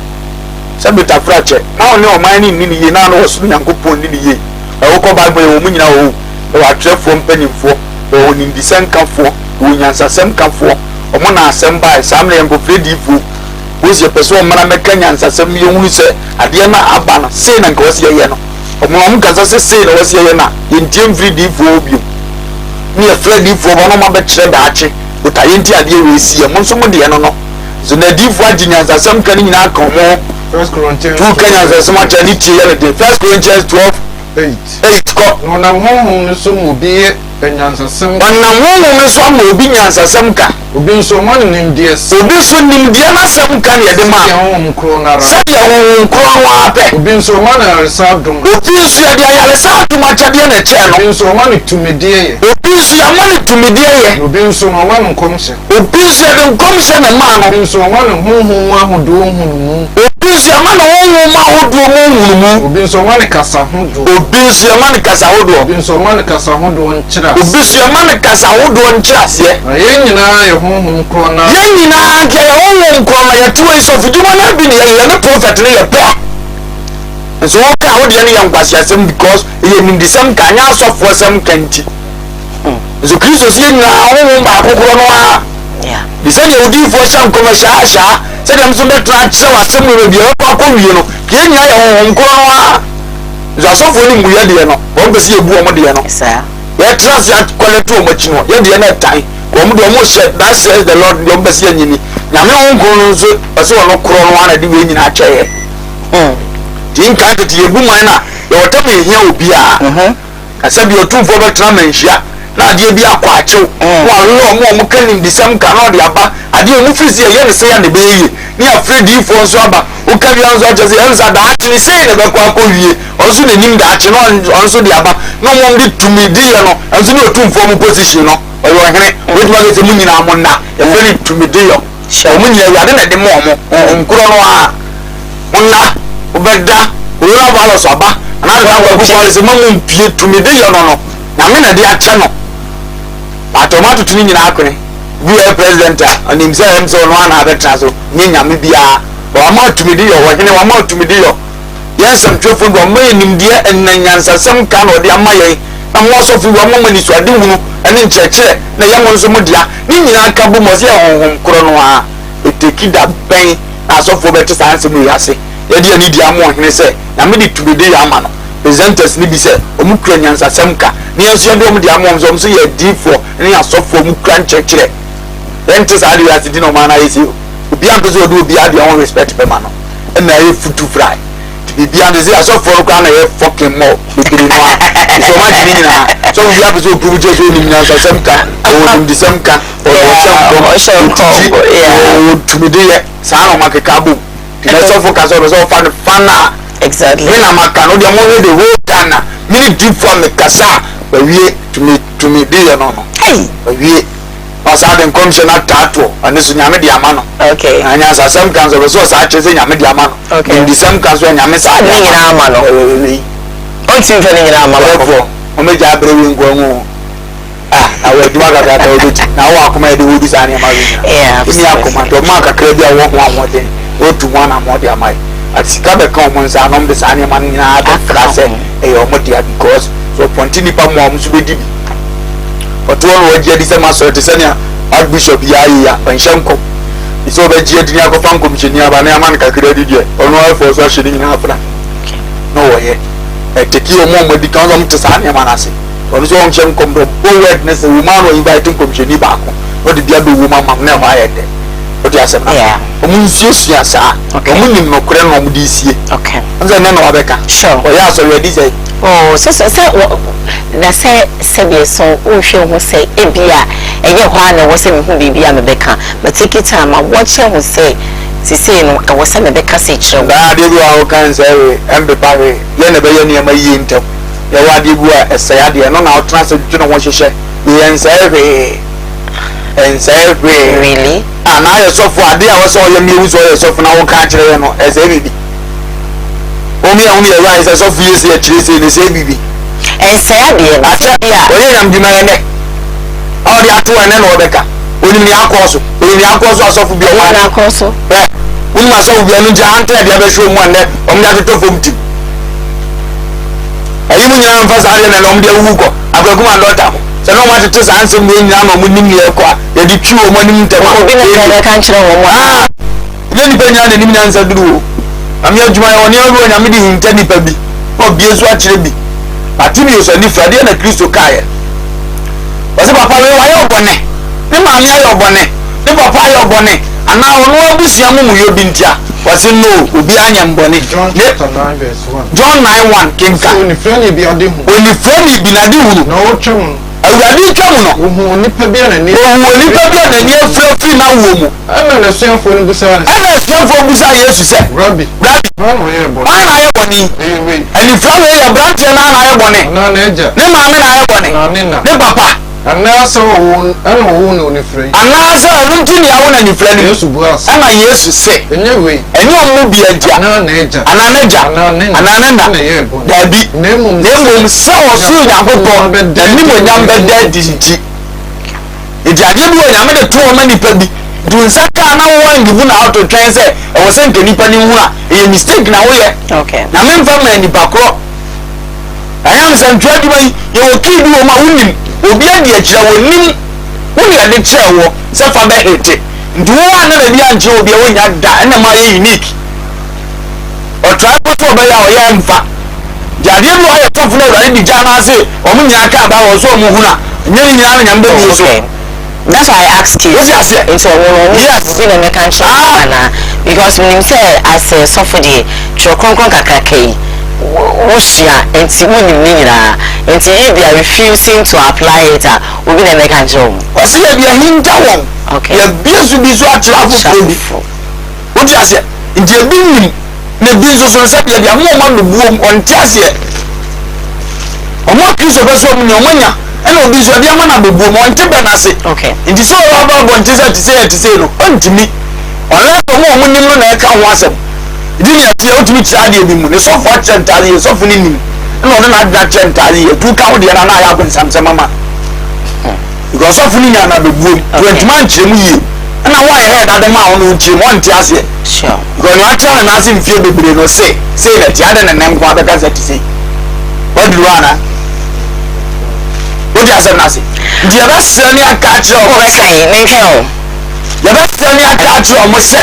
sabita frache na one o man ni ye na no so nyankopon ni ye e wo ko Bible wo mu nyina wo wa trefo mpanimfo wo ni ndisen kafo wo nyansa sem kafo o mo na asem ba sam na yembo fredifo wo se person mara meka nyansa sem ye hunu se ade na aba na se na nka wo se ye no omom kaza se na wose ye na yentie mfiri di fo obi ni e fredi fo bo no ma be kire daache o fata yenti ade we si e mo nso mo de no so na difu aginyansa sam kan nyina kan mo 1 Corinthians 2 Kenyans sam acha ni tie ya de 1 Corinthians 12:8 ko no na honhom so mo bi enyansasem ona honhom so ma obi nyansasem ka obi nso man nim dies obi so nim dia na sam kan ye de ma honhom kro na ra se ya honhom kro wa ape obi nso man aresa dum obi so ya dia ya sa dum acha de na che no obi nso man tumedie ye obi so ya man tumedie ye obi nso man nkomse obi so ya de nkomse na ma no obi nso man honhom ahodo honhom obi so ya man honhom ahodo honhom obi nso man kasa hodo obi so ya man kasa hodo obi nso man kasa hodo nkyira obi so ya man kasa hodo nkyira se ye nyina ye honhom kro na ye nyina ke ye honhom kro na ye tuwe so fiduma na bi ne ye ne prophet ne ye pa so wo ka wo de ne yan kwasi asem because ye nim the same kan ya so for some kanti so Kristo sie nyina honhom ba kokoro no a Yeah. the same ye odi for sham koma sha se dem so betra kire wasem no bi e kwa wie no ye nyina ye honhom kro no a so asofo ni mu ye de no wo be se ye bu o mo de no Sir. ye trust ya quality o mo chi no ye de na tai wo mo de mo share that says the Lord yo be se nyini nyame honhom no so se wo kro no ana de we nyina akyeye tin ka te ye bu man na ye wota me hia obi a asabi otumfo betra manhia na ade bi akwa akyew wa lo mo kanim di sam ka no de aba ade mu fisi ye ne se ya ne be yi ni afredi fo nso aba o ka bi anzo aje se enza da ati ni sei ne be kwa ko wie onso ne nim da akye no onso de aba no mo de tumi di ye no onso ne otumfo mu position no o yo hene we tuma ge se mu nyina mo na e fe ni tumi di yo o mu nyina ade na de mo nkuro no a onna obeda ora ba lo so aba na ga wa ku kwa se mo mpie tumi di yo no na me na de akye no automatic tuni nyina akone we president and himself so no na betra so nyanya me bia o ma tumidi yo wo hene wa ma tumidi yo yes am twefo go ma nimdie enanyansa sam ka no de amaye na mo so fu wo mo ni so ade hunu ene ncheche na ye mo nso mo dia ni nyina ka bu mo se honhom kro no a eteki da ben na so fu beti sanse mu yase ye de ni dia mo hene se na me di tumidi ya ama no presenters ni bi se o mu kra nyansa sam ka ni enso de o dia mo so ye D4 ni asofo mu kra nchekere ente sa de ati di no ma na yesi obi an peso do obi ade on respect pe ma no na ye futu fry bibi an de asofo ro kwa na ye fucking mo bibiri no a so ma di ni na so obi an peso prove je so ni nyansa sam ka o di sam ka o sam ko o tumide ye sa no ma keka bu ti na asofo ka so fana Exactly. When I'm a can, the money the whole Ghana, many deep from the Kasa, but we to me, dear no. Hey. But we was having commissioner tattoo, and this is Yamidi Amano. Okay. And as a some council was such as Yamidi Amano. Okay. In the same council, Yamisa Amano. What's in Amano? Omeja brewing go. I will do that. Now I come at the wood is animal. Yeah. Give me a command to mark a crabby one more thing. Go to one and more dear my. Atika be kan mo nsa no be sa ne man nyina be fra se e yo mo dia because so continue pa mo am so be di oto no waje di se ma so te se ne archbishop ya ya panshanko iso be je di ni akofan komisheni aba na man ka kire di die ono afo so hye ni nyina fra no wo ye e teki o mo di kan so mo te sa ne man ase ono so on chem kom do word ne se woman o invite komisheni ba ko o di bia be woman mam na ba ye de o di asem na omun siesia sa omun nim no kure no mudi sie Okay. nze ne no abeka Sure. o ya so ready say Oh, so na say be so o hwe ho say ebia enye ho ana wo say me hu bibia me beka but take it time I watch ho say sisi no e wo say me beka say kire wo da de bi a o kan say we embe pa we ye ne be ye ne ma yi ntem ye wa de bu a esaya de no na o tran say twa no wo hwehwe ye nsay we ensay we really na ye so for ade a wo so ye mi wu so ye so for na wo kan kire no esay bibi omi a uni ewa is so fees here chase ni say bibi and say ade na acha oye yam di mayene all the ato ene no obeka oni ni akoso asofu bi o na akoso oni ma so bi anu ja ante de be hwe mu ane om da to fom tim ayi mu nyina mfa sa ale na om de wu ko agaguma ndota ko se no ma tete sa ansem ni nyina no mu nim ye ko ye di twi o mo nim tema obi na ka kire wo mo ye ni penya ne nim nyansa duru ami adwuma ya oni obi onyame di hinta nipa bi obi ezu akire bi atimi yo so ni frade na Kristo kae wase papa we wa yo bone ne maame ayɛ ɔbɔne ne papa ayɛ ɔbɔne anaa ɔno abusua mu yɛ obi ntia wɔsi no obi anya mbɔne John 9:1 kenka onifrani bi ade hu onifrani bi na de hu na ɔtwem awurade twam no ohu onipa bi na ni afiri na wo mu ana na suafo no busa Yesu sɛ rabbi ana ayɛ bɔne anifrani yɛ branche na ana ayɛ bɔne na eja ne maame na ayɛ bɔne ne papa anaasɛ ɔwo na onifrani anaasɛ ɔno nti ne awo na nifrani Yesu buas ana Yesu sɛ enye wei ɛne ɔmo bi agya na eja ana ne na dabi na emum sɛ ɔsoro Nyankopɔn anim onyam bɛda dinti ɛdi adeɛ bi wɔ Nyame de to ɔma nipa bi du nsa kaa na wɔn ngivu na auto twɛn sɛ ɛwɔ sɛ nka nipa ne hu a ɛyɛ mistake na woyɛ na memfa ma nipa korɔ ɛyam sɛ ntwa adwuma yi yɛwɔ kii bi wɔ ma wonim obi adi akyerɛ wɔnim wone yɛde kyerɛ wɔ sɛ fa bɛhete nti wo a na baabi ankyerɛ obi a wonya da ɛna ma yɛ unique ɔtrae kɔtɔ ɔbɛyɛ a ɔyɛ mfa de adeɛ bi ɔyɛ tɔfo no awurade di gya no ase ɔmo nyinaa ka aba wɔ so ɔmo hu na ɛnyɛ ne nyinaa na Nyame bɛbi so. That's why I asked you. Yes. Into yes. Because when you say as a software, chokronkron kakrake, woshia, and see when you need and see they are refusing to apply it, we'll be the mechanism. Or see, be a hint one. Okay. Your beers will be so travel. What you say? In the beginning, the business will say, you have more money on Tiasia. Or more piece of us from your money. ɛna obi nso ɛde ama na bebu mu ɔnte bɛ n'ase nti sɛ ɔwɔ aba abɔ nte sɛ te sɛ no ɔntumi ɔlɛ ɔmo a ɔmo nim no na ɛka ho asɛm ɛdi ne ɛteɛ ɔtumi kyerɛ adeɛ bi mu ne sɔfo akyerɛ ntaade yɛ sɔfo ne nim ɛna ɔno na adena kyerɛ ntaade yɛ tu ka ho deɛ na na ayɛ akɔnsamsɛm ama because sɔfo ne nyina na bebu mu ɔntumi ankyerɛ mu yie ɛna wɔayɛ hɛ dade ma a ɔno ɔkyerɛ mu ɔnte aseɛ because ne wakyerɛ ne n'ase mfie bebree no se na tia de ne nan nko abɛka sɛ te sɛ ɔduru ana what you say nasi ndi ebe sani aka akyerɛ ɔmo yɛbɛsɛ ne aka akyerɛ ɔmo sɛ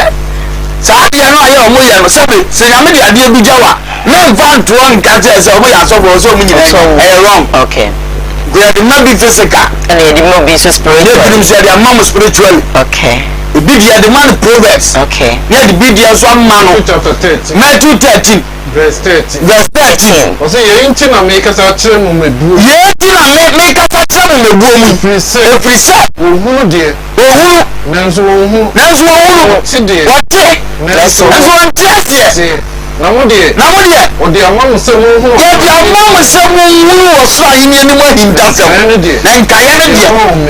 saa adeɛ no ayɛ ɔmo yɛ no sɛbi sɛ Nyame de adeɛ bi gya wa ne mfa ntoɔ nka kyerɛ sɛ ɔmo yɛ asɔfo ɔsɛ ɔmo nyinaa ɛyɛ wrong yɛde ma bi physical and yɛde ma bi so spiritual yɛde sɛ yɛde ama mo spiritually ebi de yɛde ma no proverbs ne yɛde bi deɛ nso ama no Matthew 13 verse 13 ɔsɛ yɛn nti na mekasa kyerɛ mo mebuo yɛn nti na mekasa kyerɛ mo mebuo mu ɛfiri sɛ ohunu deɛ nanso ohunu wɔte deɛ nanso wɔnte aseɛ na mo deɛ ɔde ama mo sɛ mo hu yɛde ama mo sɛ mo hu wɔ so ahenni anim ahintasɛm na nkaeɛ no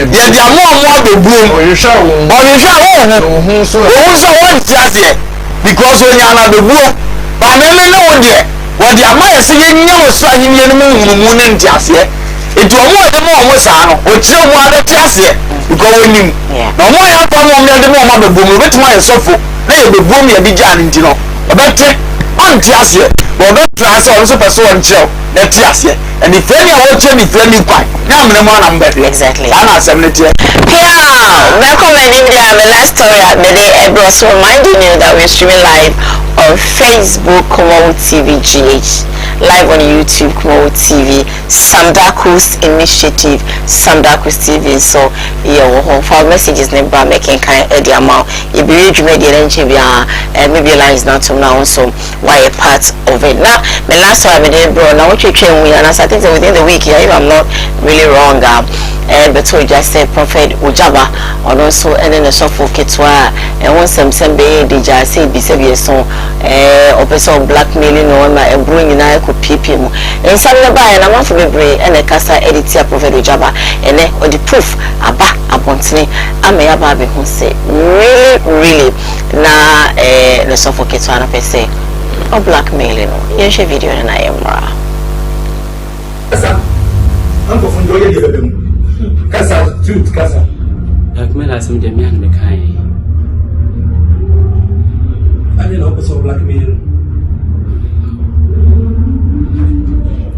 deɛ yɛde ama ɔmo abɛbuo mu ɔhwehwɛ a wɔnhu sɛ wɔnte aseɛ because ɔnya no abɛbuo baamɛmɛ ne wo deɛ wɔde ama yɛ sɛ yɛnya wɔ so ahenni anim nhunumu ne nte aseɛ eti ɔmo a yɛde ma ɔmo saa no ɔkyerɛ mu abɛte aseɛ because wɔnim na ɔmo a yɛafa ma ɔmo yɛde ma ɔmo abɛbuo mu yɛbɛtumi ayɛ sɔfo na yɛbɛbuo mu yɛde gyaa ne nti no ɔbɛte ɔnte aseɛ wɔbɛtra sɛ ɔno nso pɛ so wɔnkyerɛw na ɛte aseɛ ɛne fɛ ni a wɔkyerɛ ne fɛ ni kwan ne amena mu anam bɛhwɛ exactly saa na asɛm ne teɛ welcome my last story at the day also reminding you that we're streaming live on Facebook Koowaa TV GH, live on YouTube Koowaa TV, Samdaku's initiative Samdaku's TV. So yeah, for messages never making kind of the amount you be ready maybe a line is not to now so why a part of it now my last time I did bro now what you train with and I think that within the week yeah, if I'm not really wrong but so just say Prophet Ujaba and also and then the software kitwa and once some be the just say be so or person blackmailing or my bringing I could people and some buy and I want to be brave and a casta editor Prophet Ujaba and then or the proof aba abontine ame aba be who say really na the software kitwa na say or blackmailing you share video and I am Uncle from Joya Casa, truth, Casa. Blackmail has some demand the kind. I didn't know so blackmail.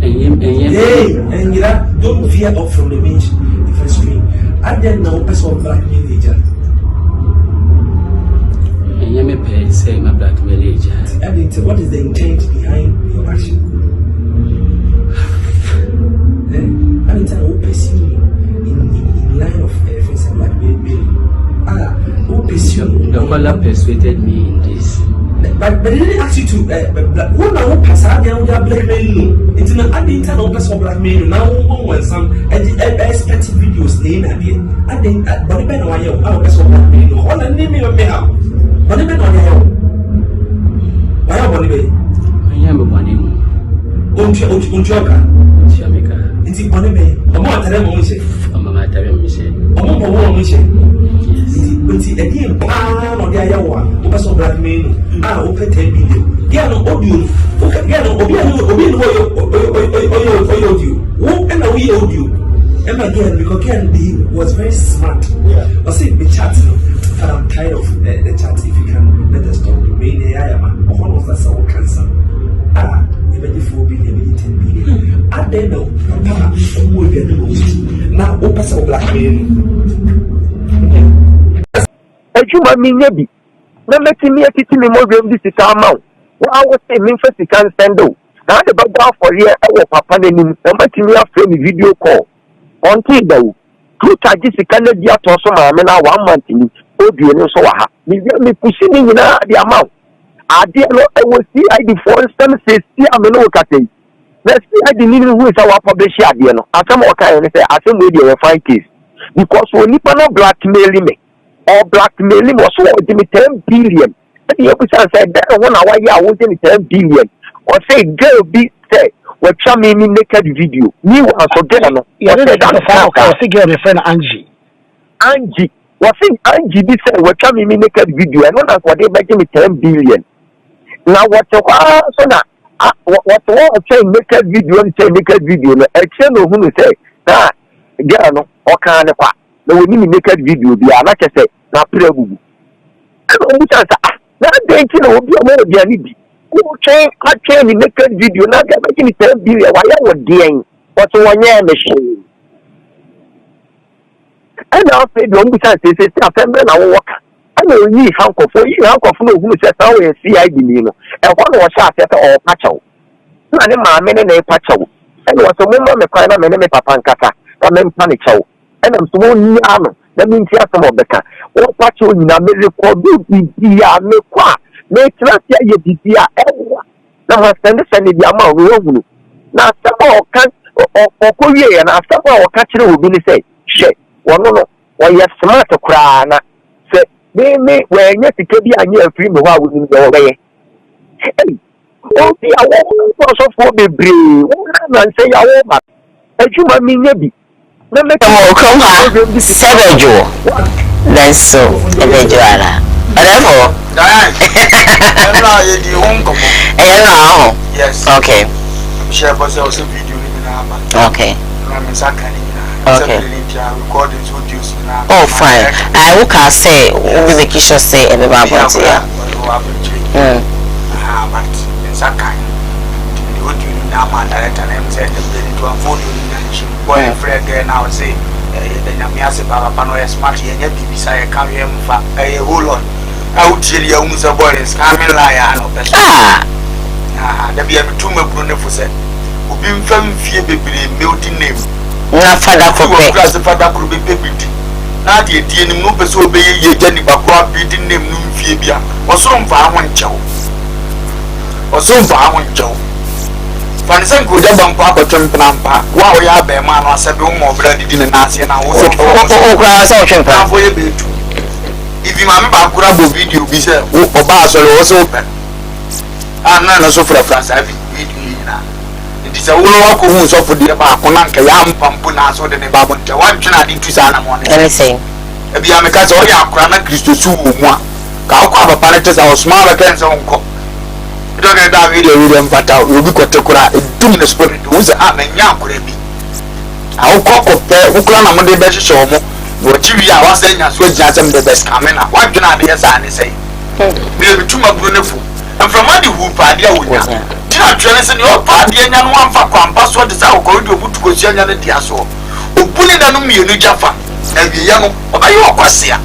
Hey, and you don't fear off from the bench, the first screen. I didn't know person blackmail agent. And you may pay, say my blackmail agent. I didn't say what is the intent behind your action. I didn't know person in line of things like Christian. The caller persuaded me in this. But they didn't ask you to. Who now pass out there with blackmail? It's not an internal person blackmail. Now, when some expected videos, they ain't here. I think, but the man on your house blackmail. All the name of me out. But the man on your why are you? I am a one. Unjoka. Shamika. It's one of me. I'm not telling you. I'm a Michelle. I'm not Michelle. But again, on the other one, person blackmail. Open 10 billion. Get an audio. Get an audio. Who and we audio. And again, because Ken was very smart. Yeah. I say the chat, and I'm tired of the chat. If you can let us talk, maybe I am one of us our cancer. Even 4 billion, even 10 billion. I don't know. Who will get the most? Now, open some blackmail. Ejuma mi nyebi na metimi atiti mi modwem di sika amaw wa wo se mi fa sika nsendo na de baba for here e wo papa nanim na metimi afre mi video call onti dawo tu charge sika na dia to so ma me na 1 month ni odue ni so wa ha mi kusi ni nyina di amaw ade no e wo CID for instance say am no katei na CID ni hu sa wa publish ade no asem o kai ni say asem we dey fine case because oni pa no blackmail me or blackmailing was worth 10 billion. But the officer said that one hour I was 10 billion. Or say girl be say what you me naked video. Me was so get no. You said that I girl my friend Angie. Angie was saying Angie be say what you me naked video. And that's what they making me 10 billion. Now what so now what say naked video and say naked video. No except no who say that girl no or can kwa. No we need naked video. They are not say na prebu no mucha sa na denki na obi o mo dia ni bi ko chen a chen ni naked video na ga make ni 10 billion wa ya wodien but wonye machine and now say do mucha say afembe na wo waka and you handcuff no hu say sa we CID ni no e ho no sha say o pachaw na ne ma me ne na pachaw and wo so mo me kwa na me ne me papa nkata na me mpa ne chaw and am so ni ano that means some of the car. What part you in America do be a me qua, make you be a now I stand the amount of now somehow can or Korea and after all catching will be say, shit, one no, why you're smart to cry. Say, they may wear yes, it could be a year free while within the way. Hey, oh, be a woman also for the brave, and say, I want a human mean maybe. Koowaa Sebejo. That's so Ebejoala. Therefore, yes. Okay. Share also video okay. Oh, fine. I will can say with the kisho say everybody. Boyfriend there now say the Yamiase Papa no smart and yet beside come here for a whole lot. I would tell you almost a boy is coming liar. There be a two Bruno for said. Who been from fear baby melting name. Not father for class the father could be baby. Not yet, no person obey ye Jenny Bakwa beating name no Fibia or some far one chow. Or some far one chow. Fancy could have been Papa Trumpampa. Wow, ya be man was a room of blood in the Nazi and I was for a bit. If you remember, grab a video, be said, or Basel was open. And none so for a France, I think it is a walk who's off for the Baconanka, Yam Pampuna, so the Babonta, one cannot into Sana morning. Anything. If you are because all your crana Christus, one. Cow apparatus, our smaller cancer uncle. Don't get that video with them, but I'll be quite a cry. Doing the spirit who's a man, young could be. I'll cock up there, who can on the best show. What you are saying, as well as the best coming up. What can I be as I say? Maybe too much beautiful. And from money who party with you. Did not transcend your party and one for compass what is our going to put to go see another diaso. Who put it on me in Jaffa and the young, or are you a Quasia?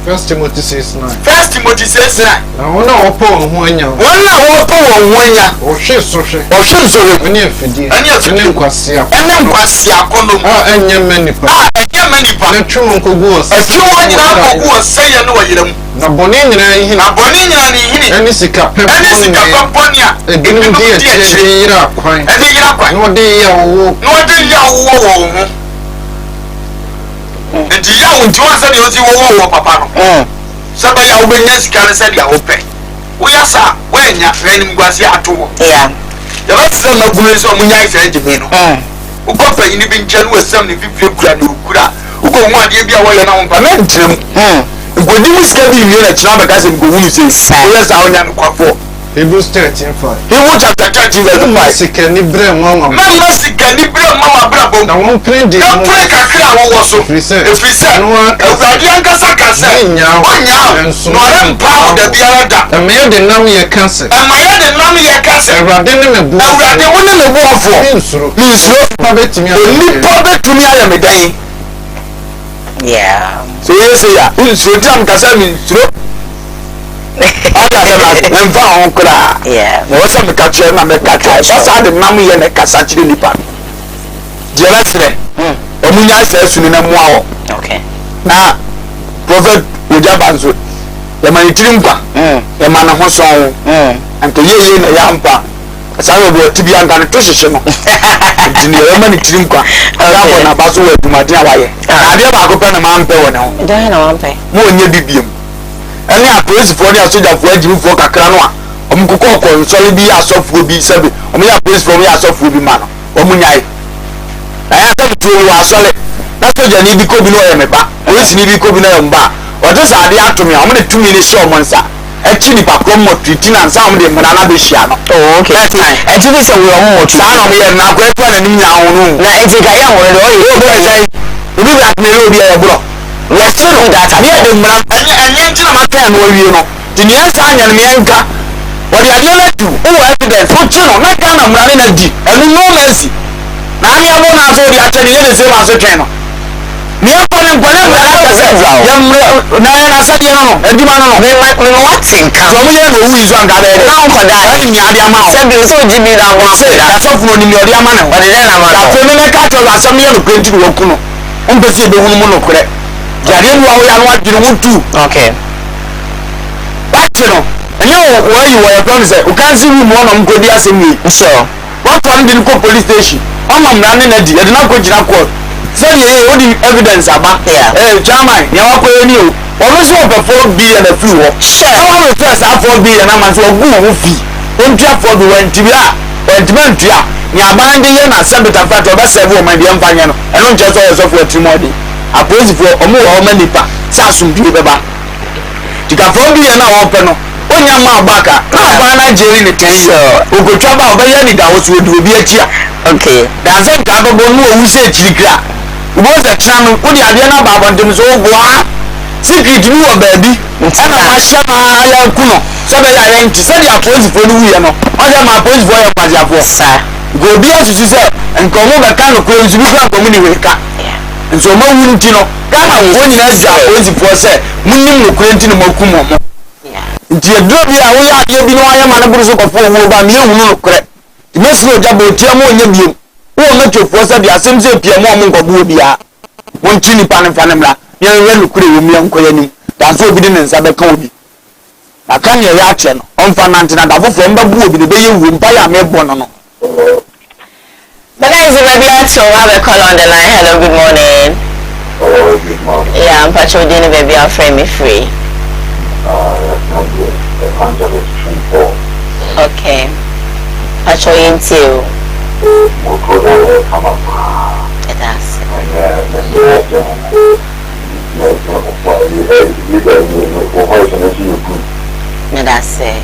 First Timothy 6:9. First Timothy 6:9. Na wona wopo ho anya. Wona wopo ho anya. O hwe so hwe. O hwe so hwe. Ani afidi. Ani afidi nkwasia. Ene nkwasia kono. Ah enye manipa. Ah enye manipa. Na twum nkogu o. Atwum nyina nkogu o seye no wayiram. Na boni nyina yi. Na boni nyina ni hini. Ani sika pepon. Ani sika pepon ya. Ebinim di eche yira kwan. Edi yira kwan. No de ya wo. No de ya wo wo ho. Enti ya wo ntiwa se de osi wo wo papa no. Saba ya ubenya sika ne se de awope. Wo ya sa wo enya renim gwase ato. Yeah. Ya ba se na gunu so munya isa ejime no. Wo ko pa yini bi nche no wesam ne fifire kura ne okura. Wo ko hu ade bia wo ya na wo pa na ntrem. Ngodi muska bi mi na china baka se ngo hunu se. Wo ya sa onya no kwafo. Hebrews 13:5. Hebrews chapter 13 verse 5. Sika ni bre mama. Mama sika ni bre mama bra bom. Na won prend di. Na prend kakra wo wo so. Efise. No awurade ankasa kasa. Onya. No re mpa da biara da. E me de nam ye kase. E ma ye de nam ye kase. Awurade ne me bu. Awurade wo ne me bu ofo. Insuro. Insuro pa betimi nipa betumi aye me dan. Yeah. So yes ya. Insuro jam kasa mi insuro. Aka na mfa ho kra. Yeah. Na wasa me ka kire na me ka kire. Wasa de nam ye ne kasa kire nipa. Je la kire. Omunya sa sunu na muawo. Okay. Na prophet Ojabanzo. Ya mani tirimpa. Ya mana ho so ho. Anto ye na ya mpa. Asa wo bo tibi anga ne to hyehye no. Ntini ya mani tirimpa. Ya bo na baso wa dumade awaye. Na ade ba ko pe na ma mpe wo ne ho. Dan na mpe. Mo onye bibiem. Any a police for the soldier for ejimi for kakra no a omukoko ko nsole bi asofuo bi sebe omuya police for ya asofuo bi ma no omunyai na ya sebe tu wa asole na soldier ni bi ko bi no ye meba police ni bi ko bi no ye mba o de sa ade atomi a omde tumi ni show monsa echi ni pa krom mo treating and some de mra na be hia no oh okay echi bi se we omo tu sa no ye na ko eto na nim nya ho no na eji ga ya wo de o ye o be say obi bi atme obi ya bro let's do that me de mra enye nti na mata no wie no ti ni esa anya no me enka o de ade na tu o evidence o chi no na ka na mra na di enu no mercy na ani abo na so di ache ni ye se ma so twen no ni e ko ne ngwane mra ka se ya mra na ya na sa di no edi ma no me what think so mo ye no wi so anga be na on ko da ni mi ade ama o se bi so ji bi da wa se da so fun ni mi ode ama na o de na ma da fun me ka to asam ye no kwenti wo ku no on be se be hunu mo no kure jare nu awo ya no adwene wo tu okay no and you where you were going to say you can't see me one of go there say me sure what one didn't go police station I'm running na di e na go jira court say ye all the evidence aba chairman ya wa ko ni o o so of 4 billion a few wo sure I want to first 4 billion na man so ogun wo fi on tia for the when tibia when timantua ni aban de ye na sabita fat oba serve o man de mfanye no e no nche so for trimodi apolice for omo wo ma nipa sa asumdue beba tika 4 billion na wo pe no onya ma baka aba na jeri ni 10 years ogotwa ba obeya ni dawo so odu obi achi a okay dan se ka babo no owu se chirikra ubo se tra no odi ade na ba bontem so ogwa secret ni wo baabi ana ma hye ma ya ku no so be ya ya nti se dia police fo no wuye no oja ma police fo ya kwaziafo sa go bi asusu se nkomo be ka no kro nsu bi kra nkomo ni we ka nso ma wu nti no kana wo nyina ja police fo se munnim no kro nti no makum mo nti edro bi a wo ya ade bi no aya ma na buru so kofo wo ba me ehunu no kre ti meslo ja bo tia mo onya biem wo ma twefo se bi asem se pia mo nkobo bia won chi ni pan fa nemra ye we no kre wo mi enkoya nim dan so obi de nsa be ka obi aka ne ya ache no on fa nante na da fofo mba bu obi de be ye wu mpa ya me bo no no. But guys, maybe to have a call on the line. Hello, good morning. Oh, good morning. Yeah, I'm Patrol Dini, baby. I'll frame me free. That's not good. Evangelist 3-4. Okay. Patrol into. Come up. It has. No, that's it.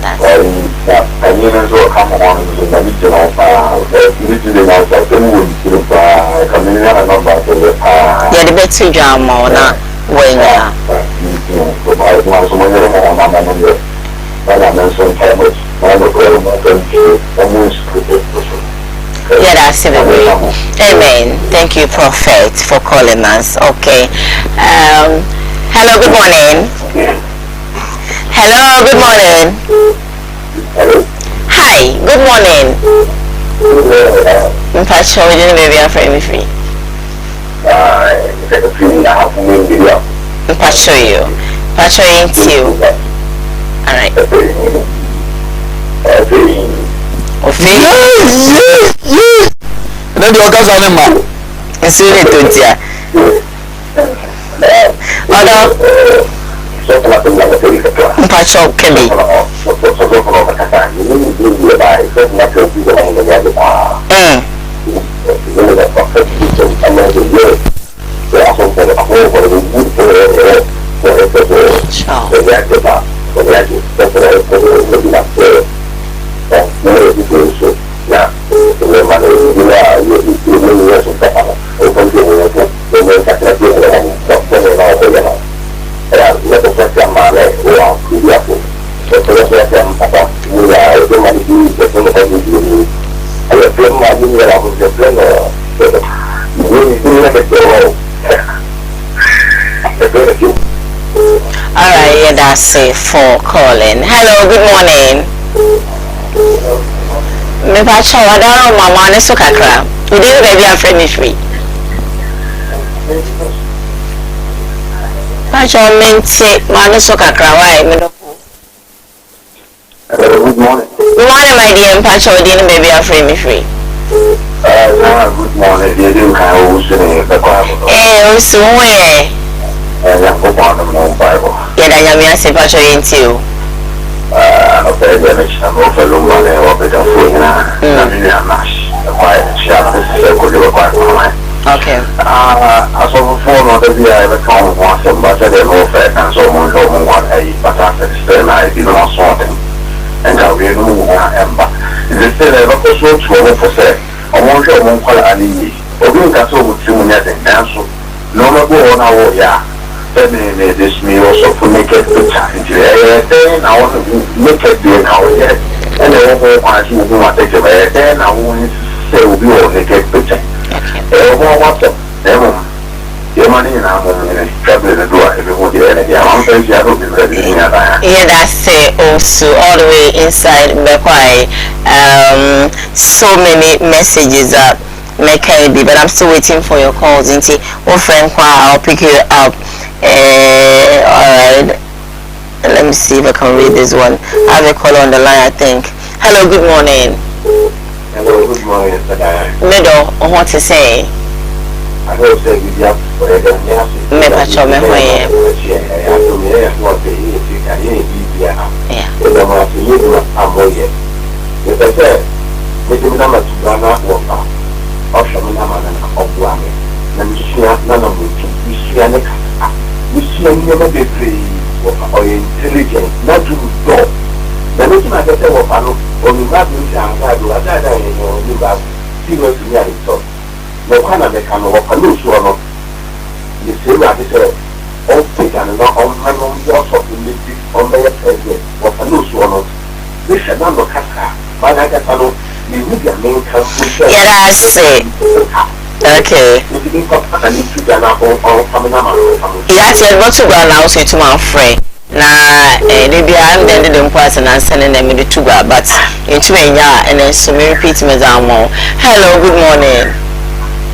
That's it. Yeah, the better drama or not. When yeah, that's it. Amen. Thank you, Prophet, for calling us. Okay. Hello, good morning. Hello, good morning. Hi, good morning. I'm not sure we didn't maybe afraid me free. I'm not sure you. Not sure you into you. Alright. Ofi. Then the organs are them. It's really good, yeah. Other. Mpacho Kebi. Alright, yeah, that's it for calling. Hello, good morning. Me pacho wada mama ne so kakra. We dey baby and friend me free. Pacho mente mama so kakra why me no. Good morning. Good morning, my dear. Pacho we dey baby and friend me free. Good morning. You do kind of listening the Bible. So where? Yeah, go on the Bible. Yeah, that you say Pacho into. Okay, then it's a more for long money or better for you. Okay. As of before, not every I ever come once a month, they more fair and so on, one a but after still I did not sorting. And now we know Ember. They say they look so to for say, I want your one call an easy. Or being got so with 2 minutes and so no more go on our yeah. Then this me also for make it good time. Then I want to make it be an hour yet. And they won't want to take it away. Then I want to say we will make it good time. What's up? Your money and I'm traveling the door everyone the energy. I'm going to have yeah, that's it also all the way inside Bekwai. So many messages up. But I'm still waiting for your calls. Oh, friend, I'll pick you up. Alright, let me see if I can read this one. I have a call on the line, I think. Hello, good morning. Hello, good morning, Middle, what to say? I hope that you have me pacho me hoye. We see a never be free or intelligent, not to do. The notion I get of Pano, or you have me and I do other than you have seriously at it. No kind of mechanic of Pano, so not. You say that it's all taken and not on my own loss of the on the president of Pano, so not. This is not Kaka, but I get Pano, you need your main country. Yeah, I say. Okay. Yeah, I what to go announce it to my friend. Nah, maybe I'm the person and sending them the to go, but into me, yeah, and then so me repeat me down more. Hello, good morning.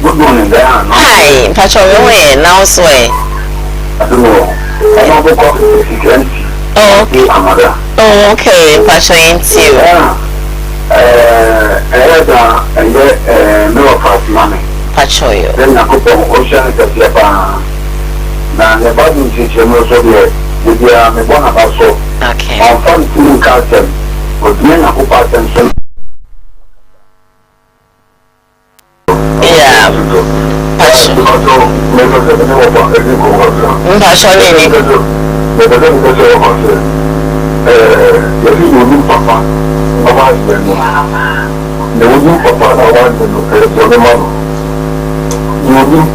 Good morning, Diana. Hi, Patrol, way now, sway. I don't know. Oh, okay. Oh, okay, Patrol, into you. Pachoyo. Then I could ocean to Japan. Now, the bottom teacher knows what you are, me one about so. Okay. I'm from Team Carson, but men are who pass them. Yeah. Pacho.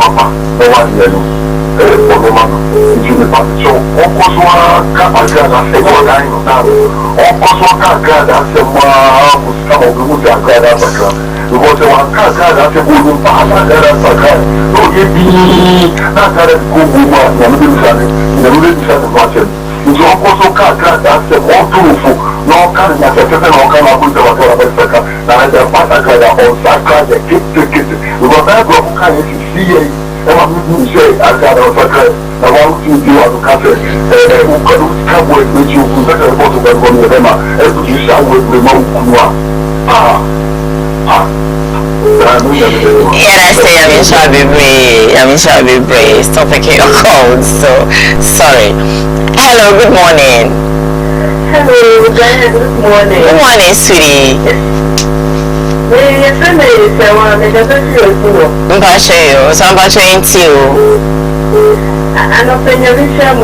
Papa, no one yellow. So, of course, one can't say one guy in the town. Of course, one can't grab that. Some was come over the Musa grab that. because one car that you go to pass and there are some no you be not that go one you know the watching you also car that say one two for no car that say no car na put the water saka na the pass car on saka the keep because that go car you see I want to say I got a saka I want to do a cafe who can come with you who better report to the them and you shall with remote Yeah, I say I'm sure I'll be brave. Stop taking your calls. So sorry. Hello, good morning. Hello, good morning. Good morning, sweetie. Your friend is the one that doesn't feel good. So I'm watching you. I'm not saying you're with your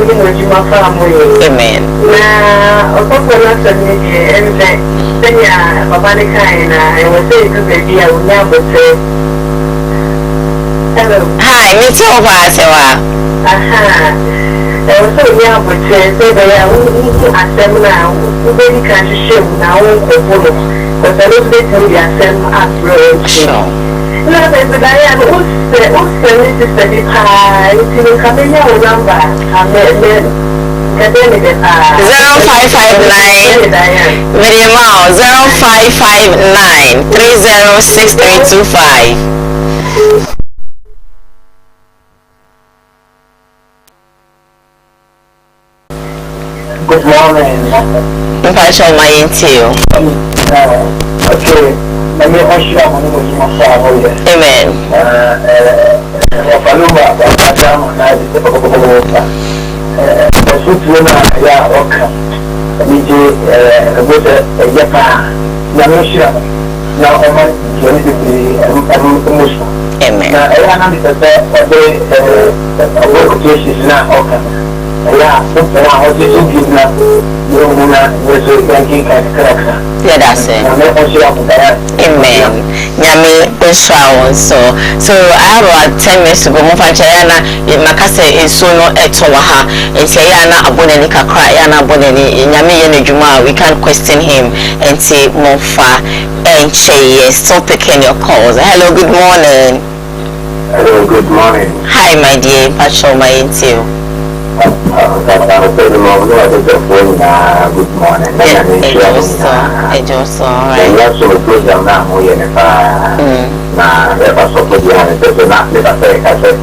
family. Amen. Now, of course, we're not saying anything. Then, yeah, Papa, the kind, I was saying to the idea of never say. Hello. Hi, me too, Pasewa. Aha. I was so young, but say they are who are them now, who really can't show now, because I don't get to the same approach. Sure. No, but I am also study high to come in your number. 0559 minimum 0559 306325. Good morning. If I show my into okay. Let me assure you what you must have. Amen. Yeah, that's it. Amen. Nyame Bishwa so I have about 10 minutes to go. Mufanchayana makase esono etowaha. Ensayana aboneni kakra yana aboneni nyame yene juma. We can't question him and say mofa enche. Stop picking your calls. Hello, good morning. Hello, good morning. Hi, my dear. Pacho my into. Good morning. I just saw, right? Yes, so the program now, we are never so good. Not never say, I said,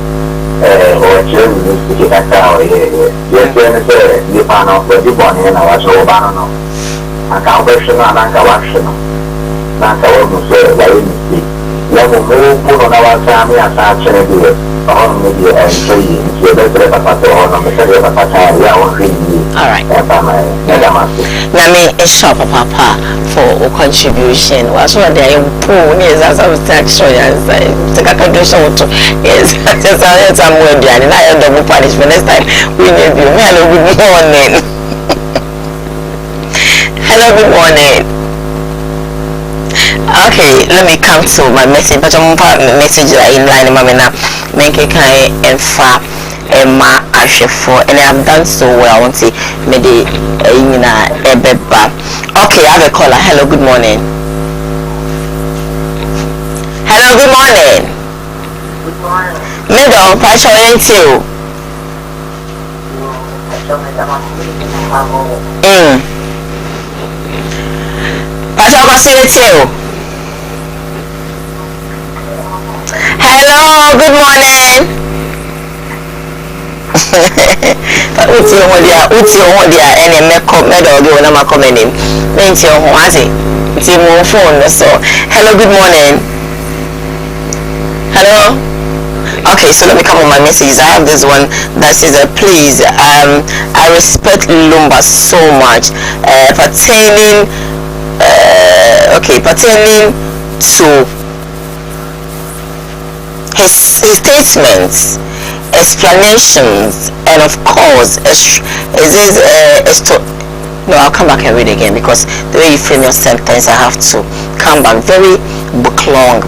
or children to get a cow here. Yes, you found out where you born in. I was over. I can't question on a collection. Not I wouldn't say, I didn't speak. Let me move on our family as I actually do it. On media and tree, you better have a pattern on the area of a pattern. All right. Nami shop papa for contribution. What's what they pull is as a section and take a contribution to yes, just some way and I end up punishment next time. We need you. Hello, good morning. Hello, good morning. Okay, let me come to my message. But I'm message in line, Mamina. Make a kind and far. Emma Ashefo, and I have done so well. I want to make the okay, I have a caller. Hello, good morning. Hello, good morning. Good morning. Middle, Pastor N2. Pastor Basile. Hello, good morning. Uti omodia ene meko medo go na makomeni menti ho ase ti mo phone so hello good morning hello okay so let me come on my messages. I have this one that says please I respect Lumba so much pertaining to his statements, explanations, and of course no, I'll come back and read again because the way you frame your sentence, I have to come back. Very book long,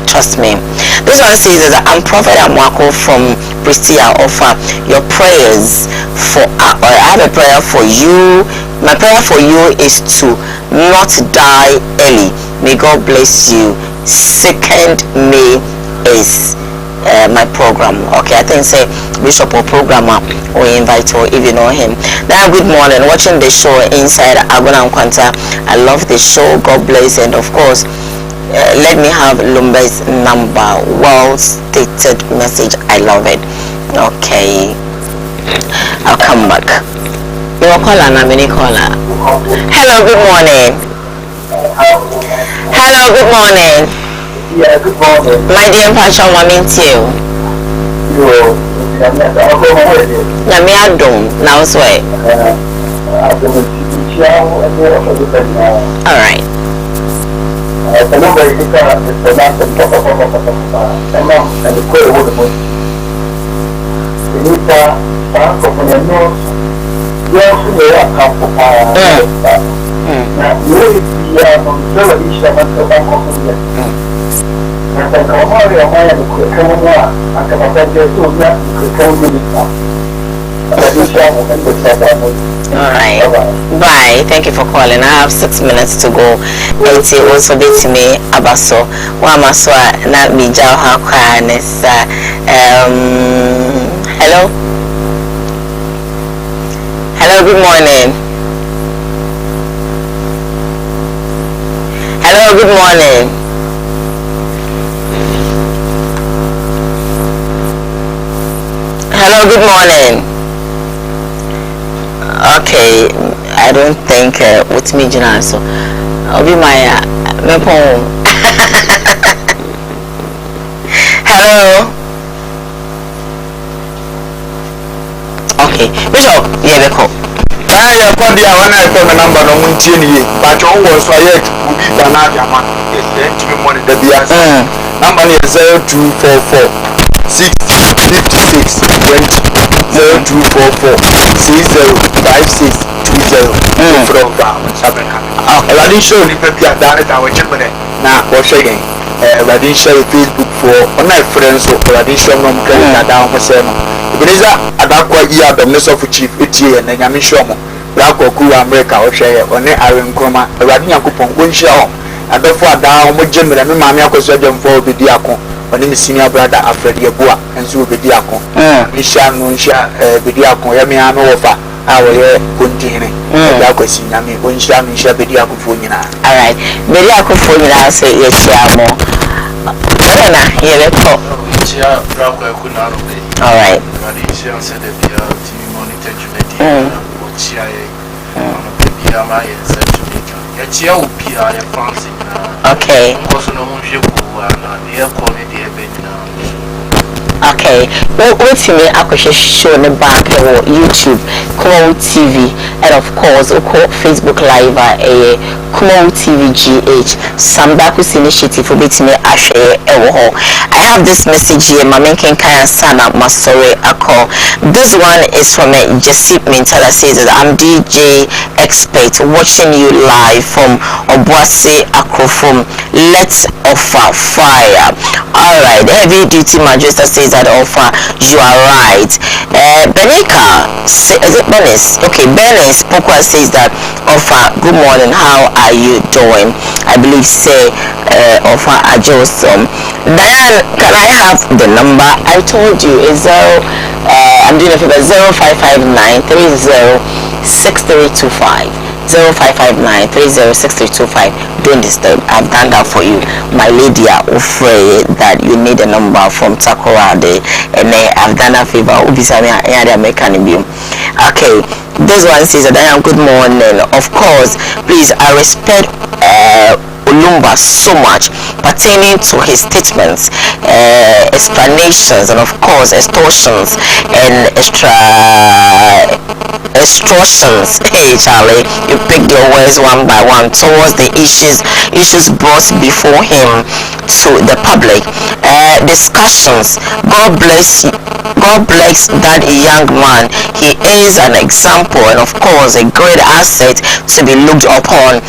trust me. This one says that I'm Prophet Amwako from Pristia. Offer your prayers for I have a prayer for you. My prayer for you is to not die early. May God bless you 2nd May is my program. Okay, I think say Bishop or programmer or invite or if you know him. Then good morning, watching the show inside Agona Nkwanta. I love the show. God bless, and of course, let me have Lumba's number. Well stated message. I love it. Okay, I'll come back. You will call an mini caller. Hello, good morning. Hello, good morning. Yeah, good morning. My dear Pastor, I'm into you. Nyame adom now swear. All right. Alright. Bye. Thank you for calling. I have 6 minutes to go. It also beats me abaso. Wamaswa na mijao hakwanesa. Hello. Hello, good morning. Hello, good morning. Hello, good morning. Okay, I don't think with me, Jina, so I'll be my phone. Hello. Okay, Bishop, yeah, the call. I called the one I call the number no Munchini, but you was yet will be Banana. Yes, the entry money the BS. Number is 0244 6056 20 0244 605620 from Sabeka. I didn't show you maybe I've done it. I was Germany now. What's again? I didn't share Facebook for on my friends, so I didn't show them down for seven. Ibiriza adakwa iya domneso fu chief etie na nyame hwomo brako Koowaa America o hweye one arenkroma awade yakopon gonhia ho adofo ada mo gemere me maame akoso ademfo obedi akon one me senior brother Alfred Yebua enso obedi akon nhia no nhia obedi akon ya me ame wofa awoye kontihene da akwasi nyame gonhia no nhia obedi akofo nyina. All right, obedi akofo nyina say ye chia mo na ye le ko chia brako ekuna no. All right. Okay. Okay. What's me? I could show the back on YouTube, Koowaa TV, and of course, Facebook Live, Koowaa TV GH. Sambaku's initiative for me. I have this message here. Mama Kenkaya Sana Masore Ako. This one is from Jesip Mintala says that I'm DJ expert watching you live from Obuasi Ako from Let's Offer Fire. All right. Heavy duty magistrate says that offer. You are right. Benika, is it Benis? Okay, Benis Pokwa says that offer. Good morning. How are you doing? I believe say offer Ajosom. Diane, can I have the number? I told you is I'm doing a favor 0559306325. 0559306325. Don't disturb. I've done that for you. My lady are afraid that you need a number from Takoradi, and I've done a favor. Okay, this one says that I am good morning. Of course, please, I respect Olumba so much pertaining to his statements, explanations, and of course extortions and extortions. Hey Charlie, you picked your words one by one towards the issues brought before him to the public. Discussions. God bless that young man. He is an example and of course a great asset to be looked upon.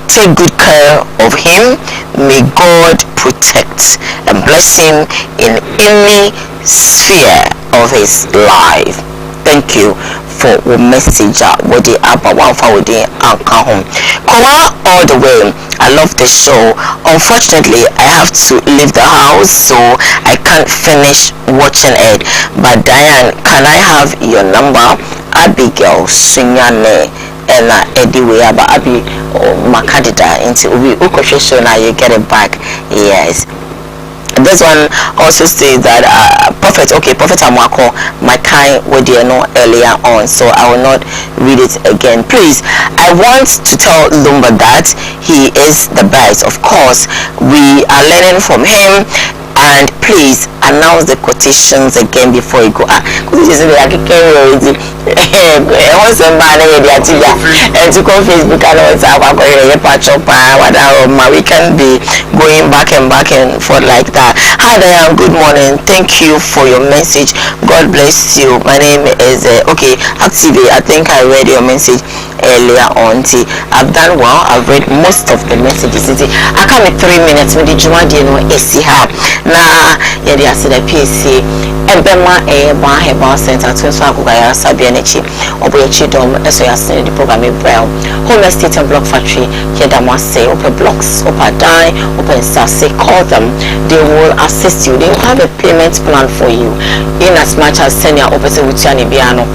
Take good care of him. May God protect and bless him in any sphere of his life. Thank you for the message. What the upper one for the home. Koowaa all the way. I I love the show. Unfortunately, I have to leave the house, so I can't finish watching it. But Diane, can I have your number? Abigail Sunyane and Eddie Aba Abi Makadida into we show now you get it back. Yes. This one also says that Prophet Amwako, my kind would you know earlier on, so I will not read it again. Please, I want to tell Lumba that he is the best. Of course, we are learning from him. And please announce the quotations again before you go. Because like once a man and to go Facebook and WhatsApp, we can be going back and forth like that. Hi Diane, good morning. Thank you for your message. God bless you. My name is Active. I think I read your message earlier on. I've done well. I've read most of the messages. I can't make 3 minutes with the Juma na yɛde ase da PSC ɛbɛma ɛyɛba herbal center to nso akogaya sabia n'akyi ɔbɔyɛkyi dɔm ɛso yɛasene de program Brown Home Estate and Block Factory yɛda mo ase open blocks open dan open nsase call them. They will assist you. They will have a payment plan for you in as much as senior opposite with Tiani Biano.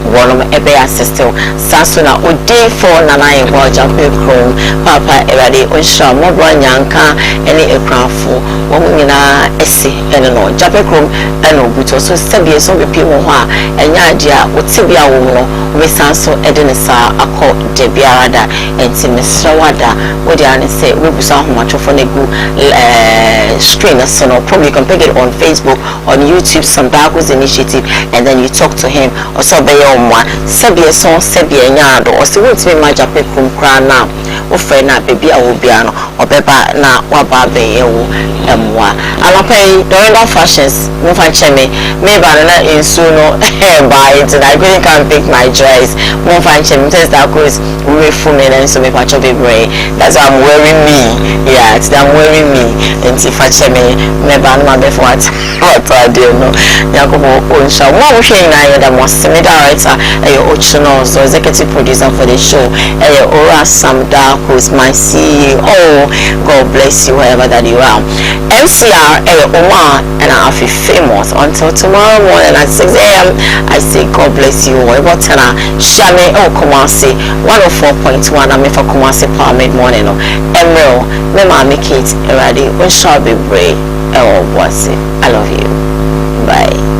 One ebe assistant Sasuna Ode for Nana Boy Japan Chrome Papa Erade Unsha Mobra Nyanka any aircraft Womina Essie and no Japan Chrome and Obuto so Sabia so people and Yadia Utibia Wono Misanso Edenisa Ako Debiarada and Timisrawada what they say we will sound much of on a good screen so no probably can pick it on Facebook on YouTube some Bagos initiative and then you talk to him or so Sabia son Sabia Yado or so what's me my Japan crown now or friend baby I will be an or beba na wababe emwa alapay during that fashions move and chemi maybe I in suno buy it and I really can't pick my dress move and chemi test that goes way for me and so me patch up that's why I'm wearing me it's I'm wearing me and if I chemi maybe I'm not before what I do no Yakobo Unsha what we saying now that most me director Ochino so executive producer for the show Ora Samda who's my CEO. God bless you wherever that you are. MCR Omar and I feel famous until tomorrow morning at 6 a.m. I say God bless you. What Shame Kumasi 104.1 I'm for Kumasi Power mid morning Emerald Mema make it ready. We shall be brave. I love you. Bye.